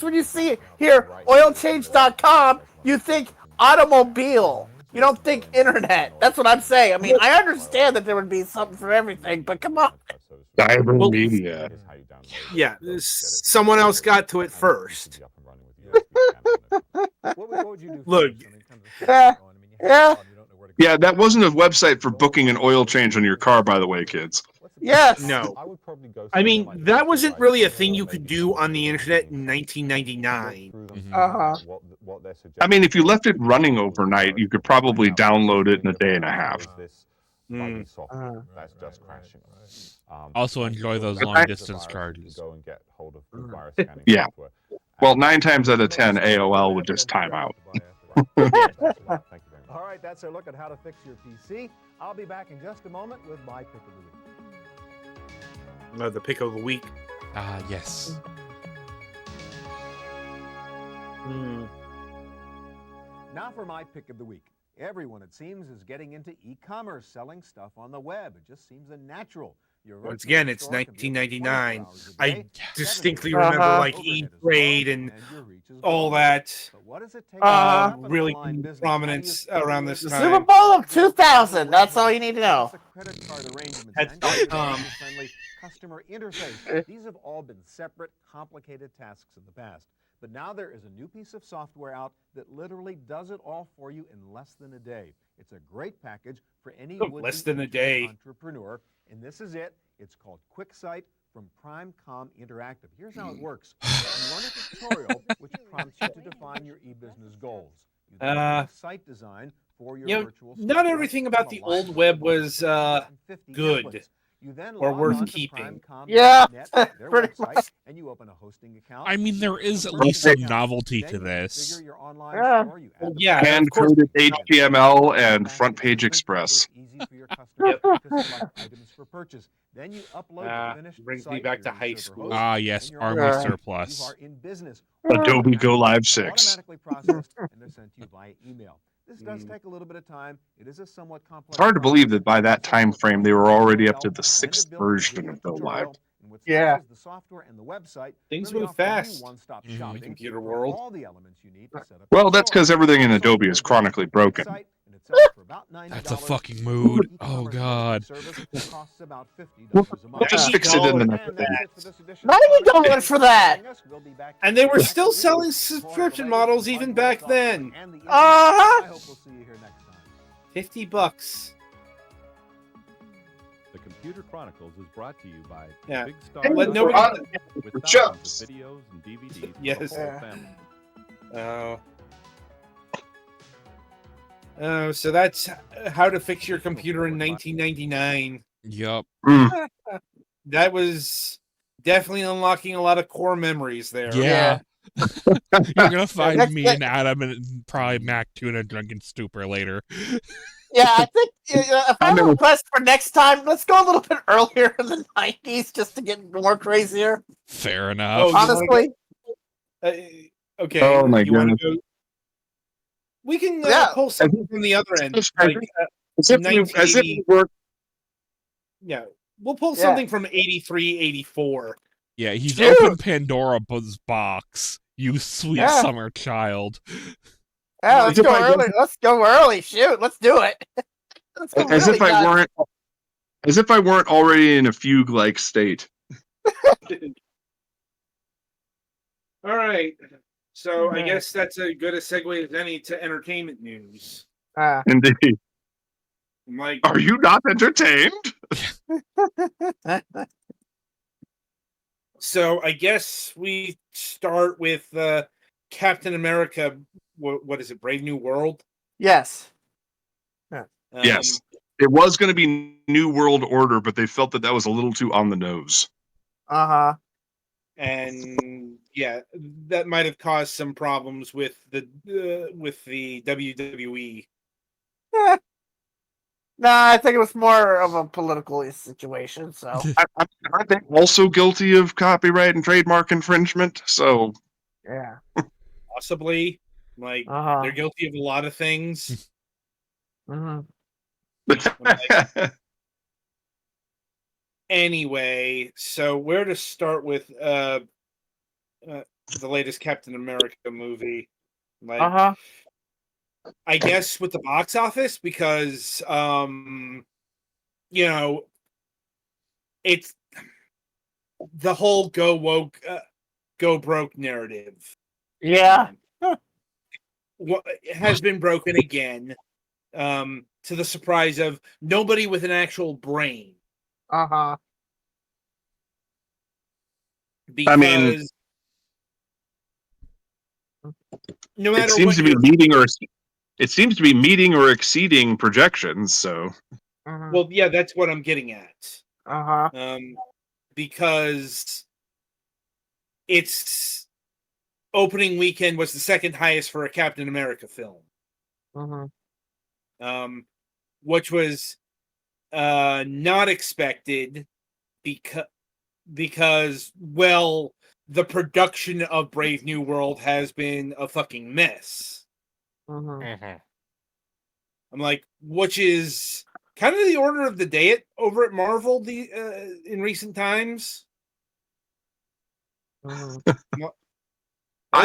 when you see it here, oilchange.com, you think automobile. You don't think internet. That's what I'm saying. I mean, I understand that there would be something for everything, but come on. Cyber media. Yeah, someone else got to it first. Look. Yeah, that wasn't a website for booking an oil change on your car, by the way, kids. Yes. No. I mean, that wasn't really a thing you could do on the internet in 1999. I mean, if you left it running overnight, you could probably download it in a day and a half. That's just crashing. Also enjoy those long-distance charges. Yeah. Well, 9 times out of 10, AOL would just time out. All right, that's a look at how to fix your PC. I'll be back in just a moment with my pick of the week. The pick of the week. Yes. Now for my pick of the week. Everyone, it seems, is getting into e-commerce, selling stuff on the web. It just seems a natural. Once again, it's 1999. I distinctly remember like E-Trade and all that really prominence around this time. Super Bowl of 2000. That's all you need to know. Customer interface. These have all been separate, complicated tasks in the past. But now there is a new piece of software out that literally does it all for you in less than a day. It's a great package for any less than a day entrepreneur, and this is it. It's called QuickSight from PrimeCom Interactive. Here's how it works. You run a tutorial which prompts you to define your e-business goals. You then do site design for your virtual not everything about the old web was good. You then or worth keeping. Yeah, pretty much. And you open a hosting account. I mean, there is at least some novelty to this. Yeah, hand-coded HTML and front-page Express. Yep. Then you upload brings me back to high school. Yes, Army surplus. You are in business. Adobe Go Live 6. Automatically processed, and they're sent to you via email. This does take a little bit of time. It is a somewhat complex. It's hard to believe that by that time frame they were already up to the 6th version of Go Live. Yeah. The software and the website things really move offer you fast one-stop in the shopping computer for world. all the elements you need to set up Well, your that's store. because everything in Adobe is chronically broken. That's a fucking mood. Oh, God. We'll just fix it in the next $90 for that. And they were still selling subscription models even back then. I hope we'll see you here next time. $50. The Computer Chronicles is brought to you by Yeah. Big Star Hey, let Dot nobody- with for thousands of chucks. videos and DVDs for Yes. the whole family. So that's how to fix your computer in 1999. Yup. That was definitely unlocking a lot of core memories there. Yeah. You're gonna find me and Adam and probably Mac 2 in a drunken stupor later. Yeah, I think if I have a request for next time, let's go a little bit earlier in the 90s just to get more crazier. Fair enough. Honestly. Okay. Oh my you wanna goodness. go? We can Yeah. pull something from the other end. Like, As if we were yeah, we'll pull something from 83, 84. Yeah, he's Dude. opened Pandora's box. You sweet summer child. Yeah, let's go early. Let's go early. Shoot, let's do it. Let's go as if I weren't already in a fugue-like state. All right. So I guess that's as good a segue as any to entertainment news. Indeed. Like, are you not entertained? So I guess we start with Captain America. What is it? Brave New World. Yes. Yes. It was going to be New World Order, but they felt that was a little too on the nose. And yeah, that might have caused some problems with the WWE. Nah, I think it was more of a political situation. So aren't they also guilty of copyright and trademark infringement? So yeah, possibly. Like they're guilty of a lot of things. Anyway, so where to start with the latest Captain America movie? Like, I guess with the box office, because you know, it's the whole go woke, go broke narrative. Yeah. Has been broken again, to the surprise of nobody with an actual brain. Because I mean, no matter it seems what to be meeting or exceeding projections. So, well, yeah, that's what I'm getting at. Because its opening weekend was the second highest for a Captain America film. Which was not expected because well, the production of Brave New World has been a fucking mess. I'm like, which is kind of the order of the day over at Marvel in recent times. I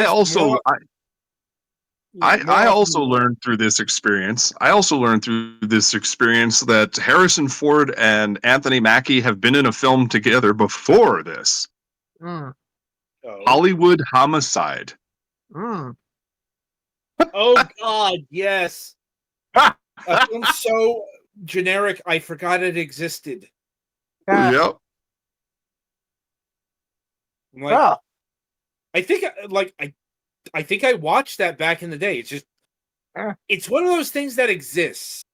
also learned through this experience. That Harrison Ford and Anthony Mackie have been in a film together before this. Hollywood Homicide. Oh God, yes. A film so generic, I forgot it existed. Yep. I'm like, I think I watched that back in the day. It's just, it's one of those things that exists.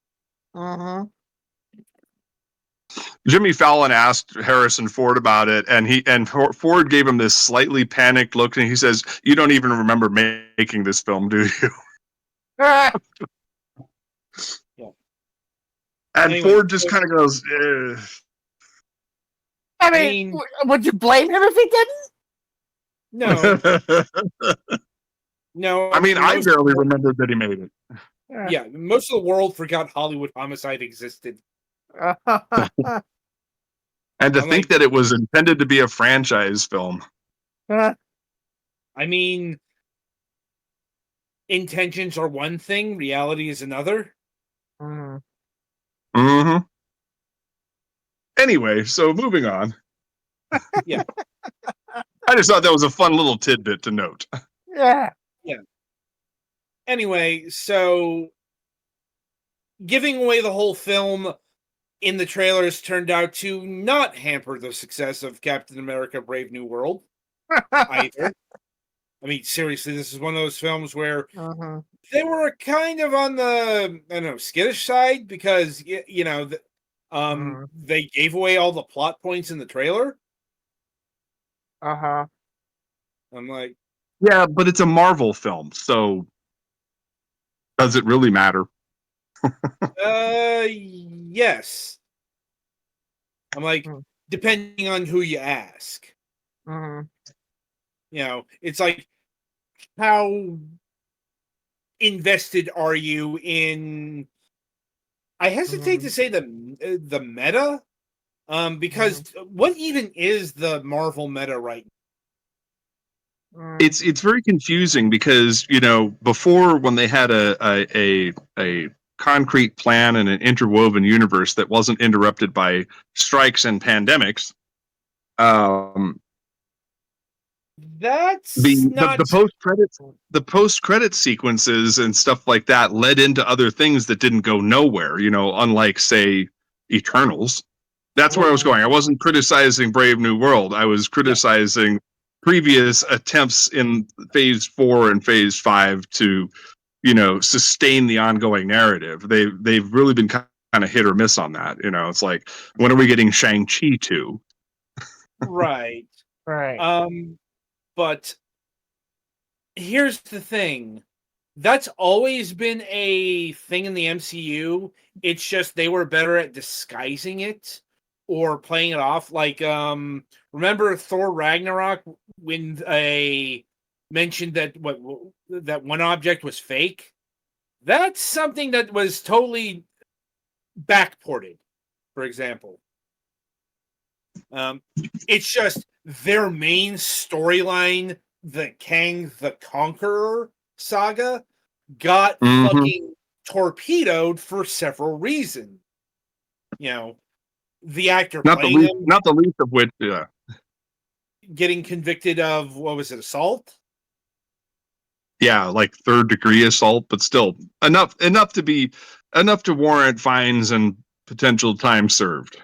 Jimmy Fallon asked Harrison Ford about it, and Ford gave him this slightly panicked look, and he says, "You don't even remember making this film, do you?" Yeah. And anyway, Ford just kind of goes, I mean, would you blame him if he didn't? No. No. I mean, I barely remembered that he made it. Yeah, most of the world forgot Hollywood Homicide existed. And to think that it was intended to be a franchise film. I mean, intentions are one thing, reality is another. Anyway, so moving on. Yeah. I just thought that was a fun little tidbit to note. Yeah. Anyway, so giving away the whole film in the trailers turned out to not hamper the success of Captain America Brave New World either. I mean, seriously, this is one of those films where they were kind of on the, I don't know, skittish side because, you know, they gave away all the plot points in the trailer. I'm like... Yeah, but it's a Marvel film, so does it really matter? Yes. I'm like, depending on who you ask. You know, it's like, how invested are you in... I hesitate to say the meta, because what even is the Marvel meta right now? It's very confusing because, you know, before, when they had a concrete plan and an interwoven universe that wasn't interrupted by strikes and pandemics, that's the post credit sequences and stuff like that led into other things that didn't go nowhere, you know, unlike, say, Eternals. That's where I was going. I wasn't criticizing Brave New World. I was criticizing previous attempts in Phase 4 and Phase 5 to, you know, sustain the ongoing narrative. They've really been kind of hit or miss on that. It's like, when are we getting Shang-Chi 2? Right. But here's the thing. That's always been a thing in the MCU. It's just they were better at disguising it or playing it off. Like, remember Thor Ragnarok when they mentioned that that one object was fake? That's something that was totally backported, for example. It's just their main storyline, the Kang the Conqueror saga, got fucking torpedoed for several reasons. The actor playing him, not the least of which, getting convicted of, what was it, assault? Yeah, like 3rd-degree assault, but still enough to warrant fines and potential time served.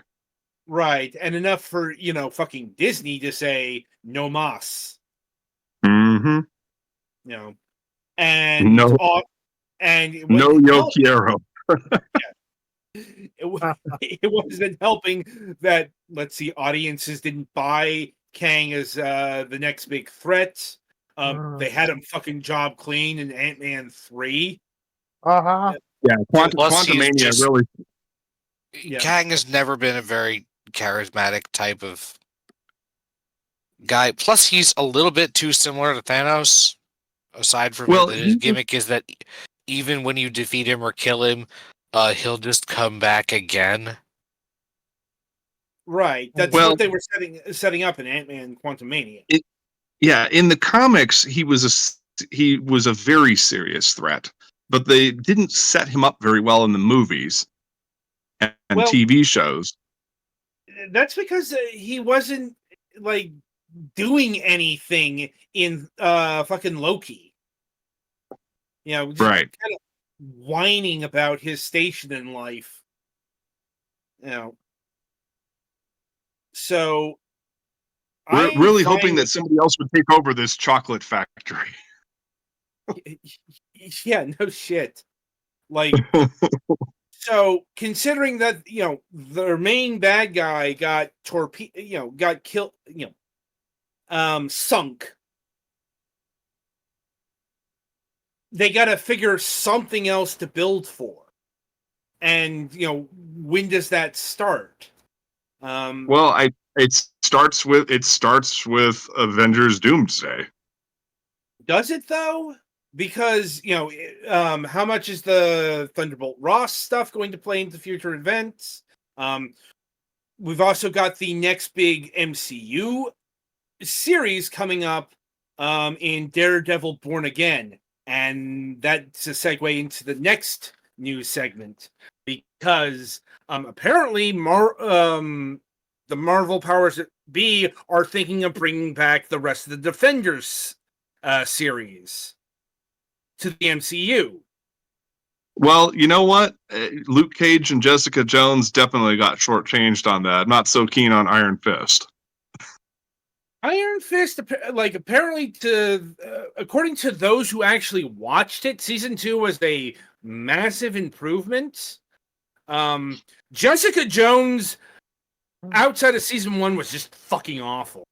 Right, and enough for fucking Disney to say no mas. Mm-hmm. And no yo quiero. It wasn't helping that, let's see, audiences didn't buy Kang as the next big threat. They had him fucking job clean in Ant-Man 3. Uh-huh. Yeah, Quantumania really. Kang has never been a very charismatic type of guy. Plus, he's a little bit too similar to Thanos. Aside from his gimmick is that even when you defeat him or kill him, he'll just come back again. Right. That's what they were setting up in Ant-Man Quantumania. In the comics, he was a very serious threat, but they didn't set him up very well in the movies and TV shows. That's because he wasn't like doing anything in fucking Loki. Just right. kind of whining about his station in life. So we're really hoping that somebody else would take over this chocolate factory. Yeah, no shit. Like, so considering that their main bad guy got got killed, sunk, they got to figure something else to build for. And when does that start? It starts with Avengers Doomsday. Does it though? Because how much is the Thunderbolt Ross stuff going to play into future events? We've also got the next big MCU series coming up in Daredevil Born Again, and that's a segue into the next news segment, because apparently the Marvel powers that be are thinking of bringing back the rest of the Defenders series to the MCU. Well, you know what? Luke Cage and Jessica Jones definitely got shortchanged on that. I'm not so keen on Iron Fist. Iron Fist, apparently, according to those who actually watched it, season 2 was a massive improvement. Jessica Jones, outside of season 1, was just fucking awful.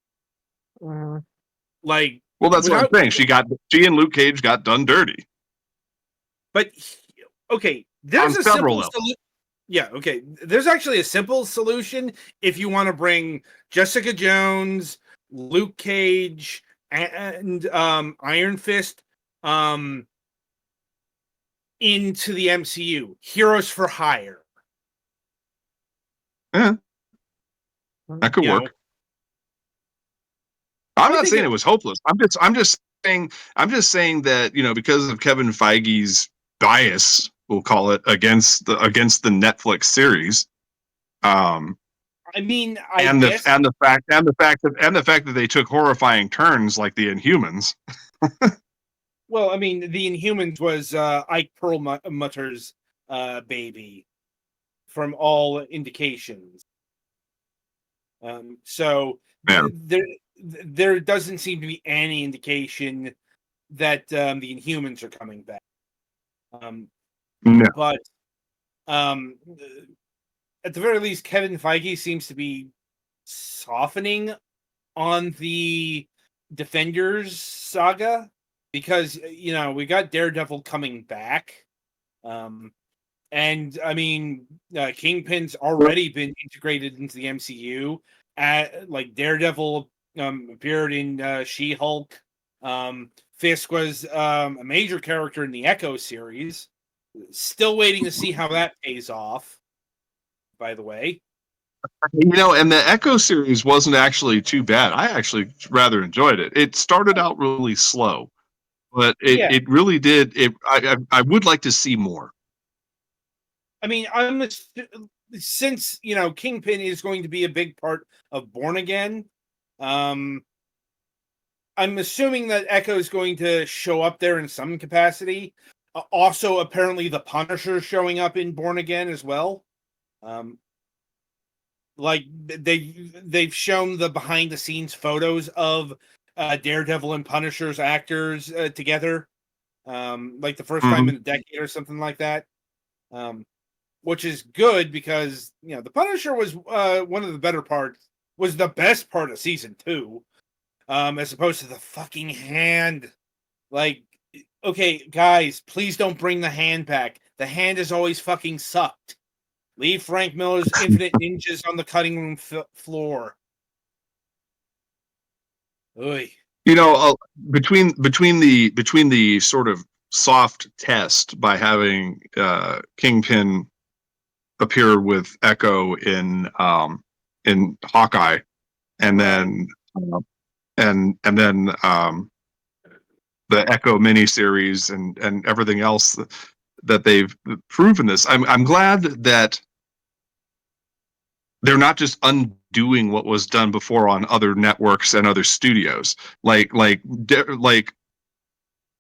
Well, that's what I'm saying. She and Luke Cage got done dirty. But okay, there's a simple solution. Yeah, okay. There's actually a simple solution if you want to bring Jessica Jones, Luke Cage, and Iron Fist into the MCU. Heroes for Hire. Yeah. That could work. I'm not saying it was hopeless. I'm just saying that, because of Kevin Feige's bias, we'll call it, against the Netflix series. The fact that they took horrifying turns like the Inhumans. Well, I mean, the Inhumans was Ike Perlmutter's baby, from all indications. So there doesn't seem to be any indication that the Inhumans are coming back. No. But at the very least, Kevin Feige seems to be softening on the Defenders saga, because we got Daredevil coming back, and I mean Kingpin's already been integrated into the MCU. Like Daredevil appeared in She-Hulk. Fisk was a major character in the Echo series. Still waiting to see how that pays off, by the way. And the Echo series wasn't actually too bad. I actually rather enjoyed it. It started out really slow, but it really did. I would like to see more. I mean, since Kingpin is going to be a big part of Born Again, I'm assuming that Echo is going to show up there in some capacity. Also, apparently, the Punisher showing up in Born Again as well. Like they've shown the behind the scenes photos of Daredevil and Punisher's actors together, like the first time in a decade or something like that. Which is good because the Punisher was one of the better parts, was the best part of season 2, as opposed to the fucking hand. Like, okay, guys, please don't bring the hand back. The hand has always fucking sucked. Leave Frank Miller's Infinite Ninjas on the cutting room floor. Oy. Between the sort of soft test by having Kingpin appear with Echo in Hawkeye, and then the Echo miniseries and everything else that they've proven this. I'm glad that they're not just undoing what was done before on other networks and other studios. Like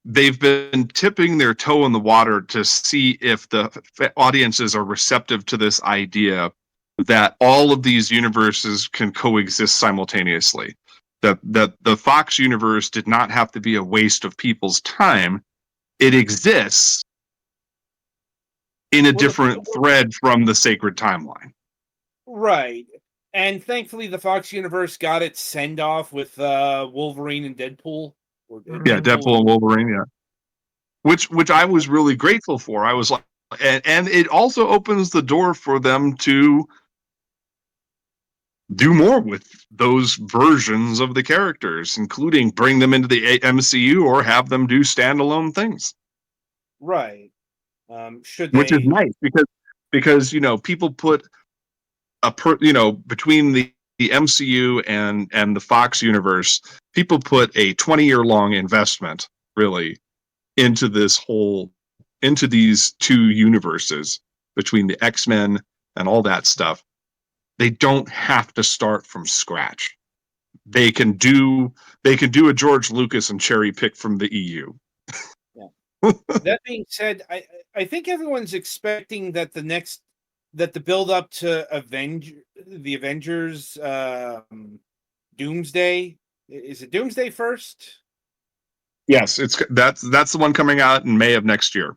they've been tipping their toe in the water to see if the audiences are receptive to this idea that all of these universes can coexist simultaneously. That the Fox universe did not have to be a waste of people's time. It exists in a different thread from the sacred timeline. Right. And thankfully the Fox universe got its send off with Wolverine and Deadpool. Yeah, Deadpool and Wolverine, yeah. Which I was really grateful for. I was like, and it also opens the door for them to do more with those versions of the characters, including bring them into the MCU or have them do standalone things. Right. Which is nice because people put between the MCU and the Fox universe, people put a 20-year-long investment really into these two universes, between the X-Men and all that stuff. They don't have to start from scratch. They can do a George Lucas and cherry pick from the EU. Yeah. That being said, I think everyone's expecting that the build up to the Avengers Doomsday, is it Doomsday first? Yes, that's the one coming out in May of next year.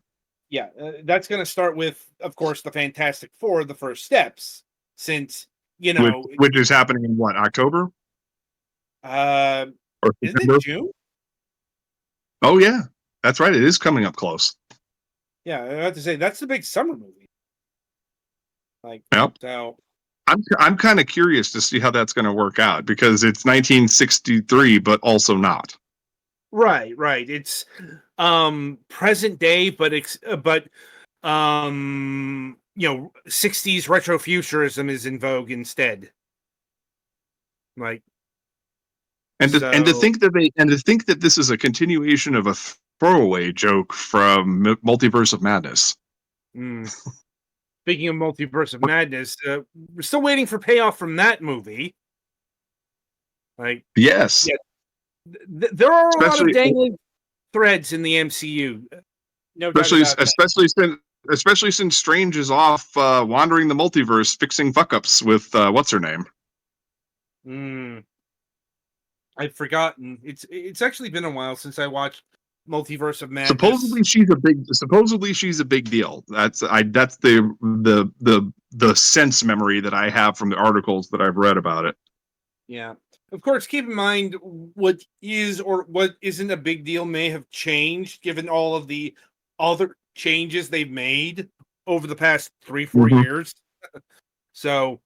Yeah, that's going to start with, of course, the Fantastic Four, the first steps, since which is happening in what, October? Or isn't it June? Oh yeah, that's right. It is coming up close. Yeah, I have to say that's the big summer movie. Like, yep. So I'm kind of curious to see how that's going to work out, because it's 1963, but also not. Right. It's present day, but 60s retrofuturism is in vogue instead. Like, and to think that this is a continuation of a throwaway joke from Multiverse of Madness. Speaking of Multiverse of Madness, we're still waiting for payoff from that movie. Like, yes, there are a lot of dangling threads in the MCU. No, especially since Strange is off wandering the multiverse, fixing fuck ups with what's her name. I've forgotten. It's actually been a while since I watched Multiverse of Madness. Supposedly she's a big deal. That's the sense memory that I have from the articles that I've read about it. Yeah. Of course, keep in mind what is or what isn't a big deal may have changed given all of the other changes they've made over the past 3-4 years. So,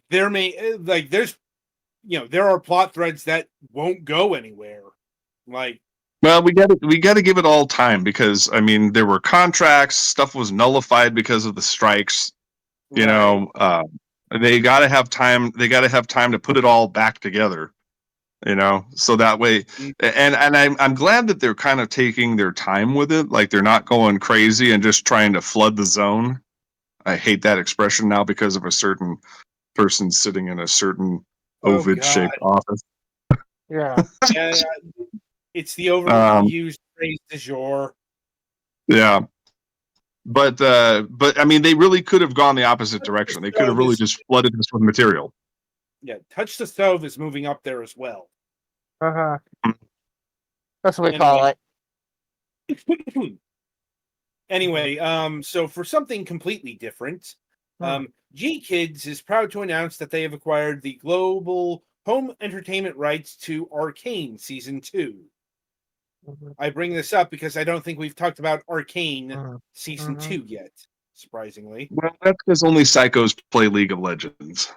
there are plot threads that won't go anywhere. Well, we got to give it all time because I mean there were contracts, stuff was nullified because of the strikes. They got to have time. They got to have time to put it all back together. So that way, and I'm glad that they're kind of taking their time with it. Like they're not going crazy and just trying to flood the zone. I hate that expression now because of a certain person sitting in a certain ovid-shaped office. Yeah. It's the overused phrase du jour. Yeah. But I mean, they really could have gone the opposite direction. They could have really just flooded this with material. Yeah, Touch the Stove is moving up there as well. That's what we call it. Anyway, so for something completely different, G-Kids is proud to announce that they have acquired the global home entertainment rights to Arcane Season 2. I bring this up because I don't think we've talked about Arcane Season 2 yet, surprisingly. Well, that's because only psychos play League of Legends.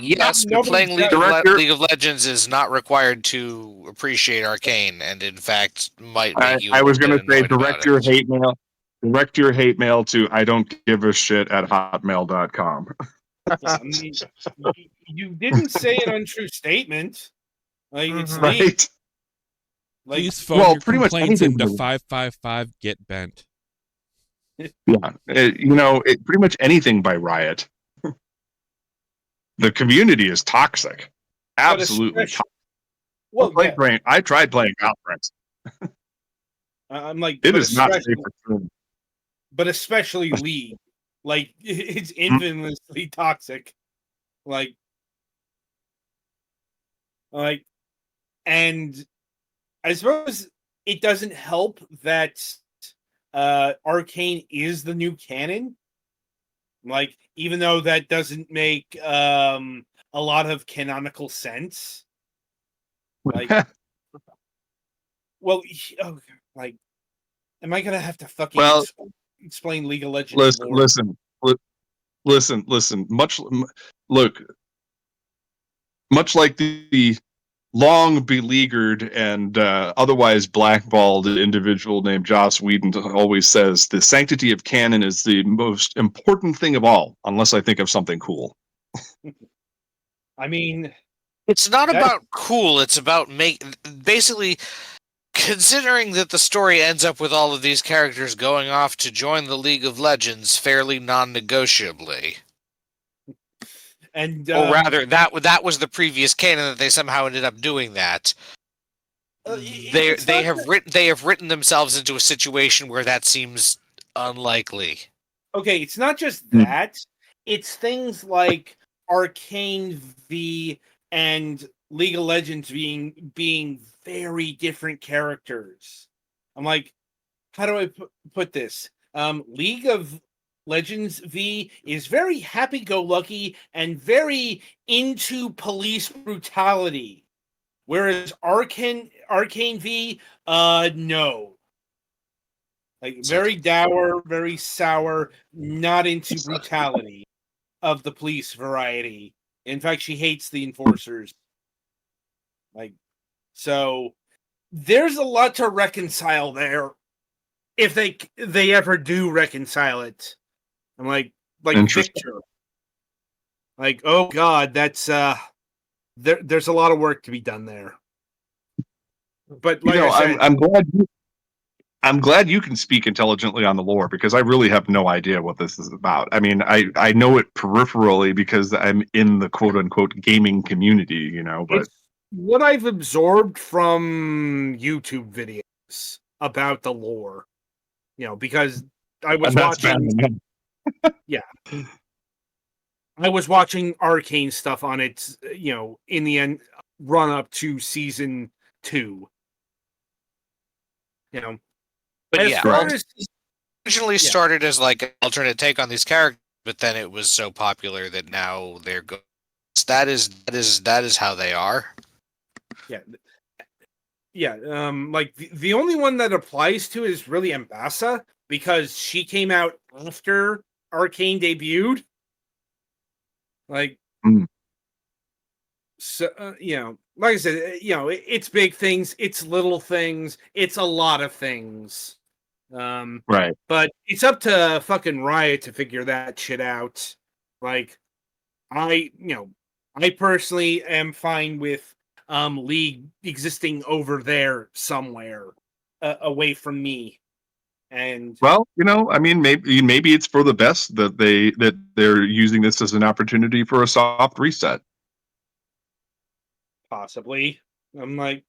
Yes, but playing League of Legends is not required to appreciate Arcane, and in fact might make you. I was going to say direct your hate mail. Direct your hate mail to I don't give a shit at hotmail.com. Yeah, I mean, you didn't say an untrue statement. It's right. Please phone your complaints into 555 get bent. Yeah, pretty much anything by Riot. The community is toxic, absolutely toxic. Well, I tried playing Outbreaks. I'm like, it is not safe for children. But especially League, it's infamously toxic, and I suppose it doesn't help that Arcane is the new canon. Even though that doesn't make a lot of canonical sense. Am I gonna have to fucking explain League of Legends? Listen. Much like the long beleaguered and otherwise blackballed individual named Joss Whedon always says, the sanctity of canon is the most important thing of all, unless I think of something cool. I mean, it's not about cool. It's about basically considering that the story ends up with all of these characters going off to join the League of Legends fairly non-negotiably. And or rather, that was the previous canon that they somehow ended up doing that. They have written themselves into a situation where that seems unlikely. Okay, it's not just that; it's things like Arcane V and League of Legends being very different characters. I'm like, how do I put this? League of Legends V is very happy-go-lucky and very into police brutality, whereas Arcane V, no, very dour, very sour, not into brutality of the police variety. In fact, she hates the enforcers. So there's a lot to reconcile there, if they ever do reconcile it. I'm like Victor. Oh God, that's there's a lot of work to be done there. But I said, I'm glad you can speak intelligently on the lore because I really have no idea what this is about. I mean, I know it peripherally because I'm in the quote unquote gaming community, but it's what I've absorbed from YouTube videos about the lore, because I was watching. Yeah, I was watching Arcane stuff on its, in the end run up to season 2. You know, But as yeah, far as originally started as like an alternate take on these characters, but then it was so popular that now they're going. That is how they are. Yeah. Yeah, like the only one that applies to is really Ambassa, because she came out after Arcane debuted. Like, so you know, like I said, you know, it's big things, it's little things, it's a lot of things. Right. But it's up to fucking Riot to figure that shit out. Like, I personally am fine with League existing over there somewhere away from me. And well, you know, I mean, maybe it's for the best that they're using this as an opportunity for a soft reset. Possibly. I'm like,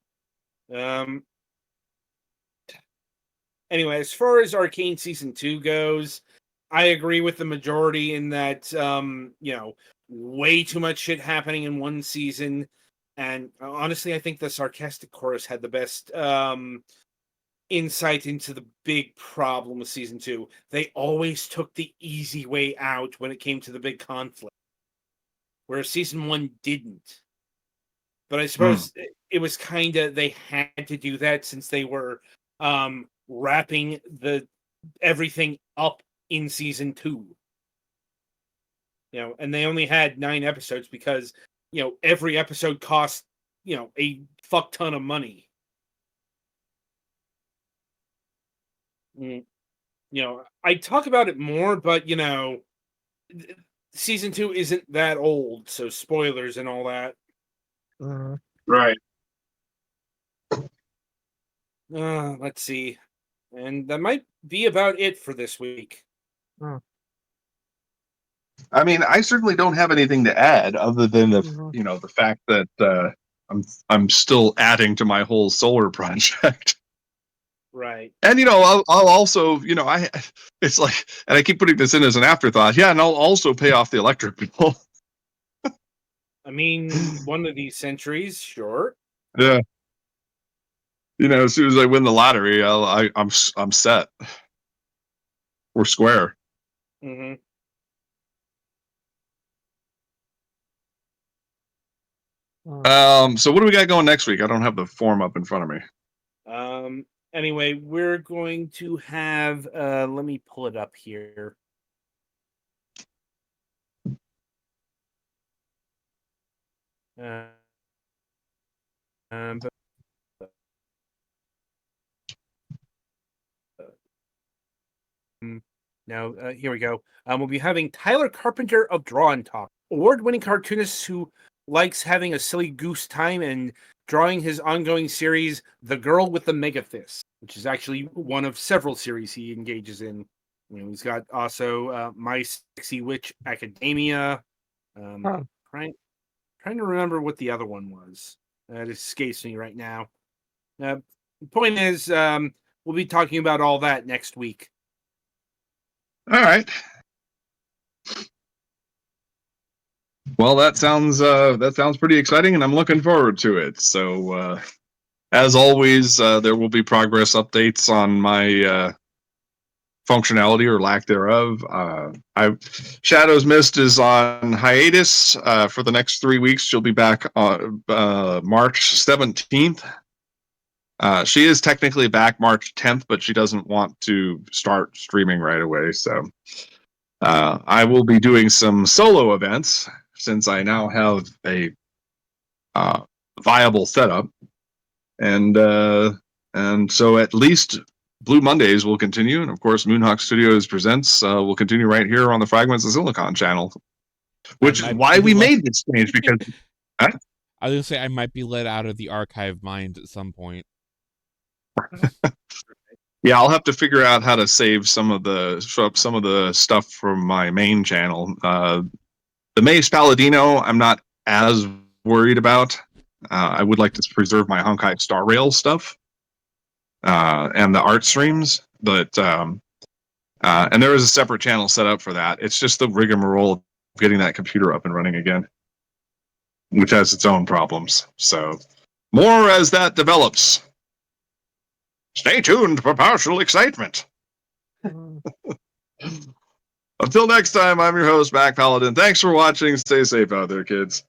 anyway, as far as Arcane Season 2 goes, I agree with the majority in that, you know, way too much shit happening in one season. And honestly, I think the Sarcastic Chorus had the best insight into the big problem with Season 2. They always took the easy way out when it came to the big conflict, whereas Season 1 didn't. But I suppose it was kind of, they had to do that since they were wrapping everything up in Season 2. You know, and they only had 9 episodes because, you know, every episode cost, you know, a fuck ton of money. You know, I talk about it more, but, you know, Season 2 isn't that old, so spoilers and all that. Right. Let's see. And that might be about it for this week. I mean, I certainly don't have anything to add other than the fact that I'm still adding to my whole solar project. Right. And you know, I'll also, you know, it's like, and I keep putting this in as an afterthought. Yeah, and I'll also pay off the electric bill. I mean, one of these centuries, sure. Yeah. You know, as soon as I win the lottery, I'm set. We're square. Mm-hmm. So what do we got going next week? I don't have the form up in front of me. Anyway, we're going to have let me pull it up here. Now, here we go. We'll be having Tyler Carpenter of Draw and Talk, award-winning cartoonist who likes having a silly goose time and drawing his ongoing series, The Girl with the Mega Fist, which is actually one of several series he engages in. You know, he's got also My Sexy Witch Academia. Trying to remember what the other one was. It escapes me right now. The point is, we'll be talking about all that next week. All right. Well, that sounds pretty exciting, and I'm looking forward to it. So, as always, there will be progress updates on my functionality or lack thereof. Shadows Mist is on hiatus for the next 3 weeks. She'll be back on March 17th. She is technically back March 10th, but she doesn't want to start streaming right away. So I will be doing some solo events since I now have a viable setup, and so at least Blue Mondays will continue, and of course Moonhawk Studios Presents will continue right here on the Fragments of Silicon channel, which is why we made this change, because I was gonna say I might be let out of the archive mind at some point. Yeah, I'll have to figure out how to save some of the stuff from my main channel. The Mace Palladino, I'm not as worried about. I would like to preserve my Honkai Star Rail stuff and the art streams, but and there is a separate channel set up for that. It's just the rigmarole of getting that computer up and running again, which has its own problems. So More as that develops. Stay tuned for partial excitement. Until next time, I'm your host, Mac Paladin. Thanks for watching. Stay safe out there, kids.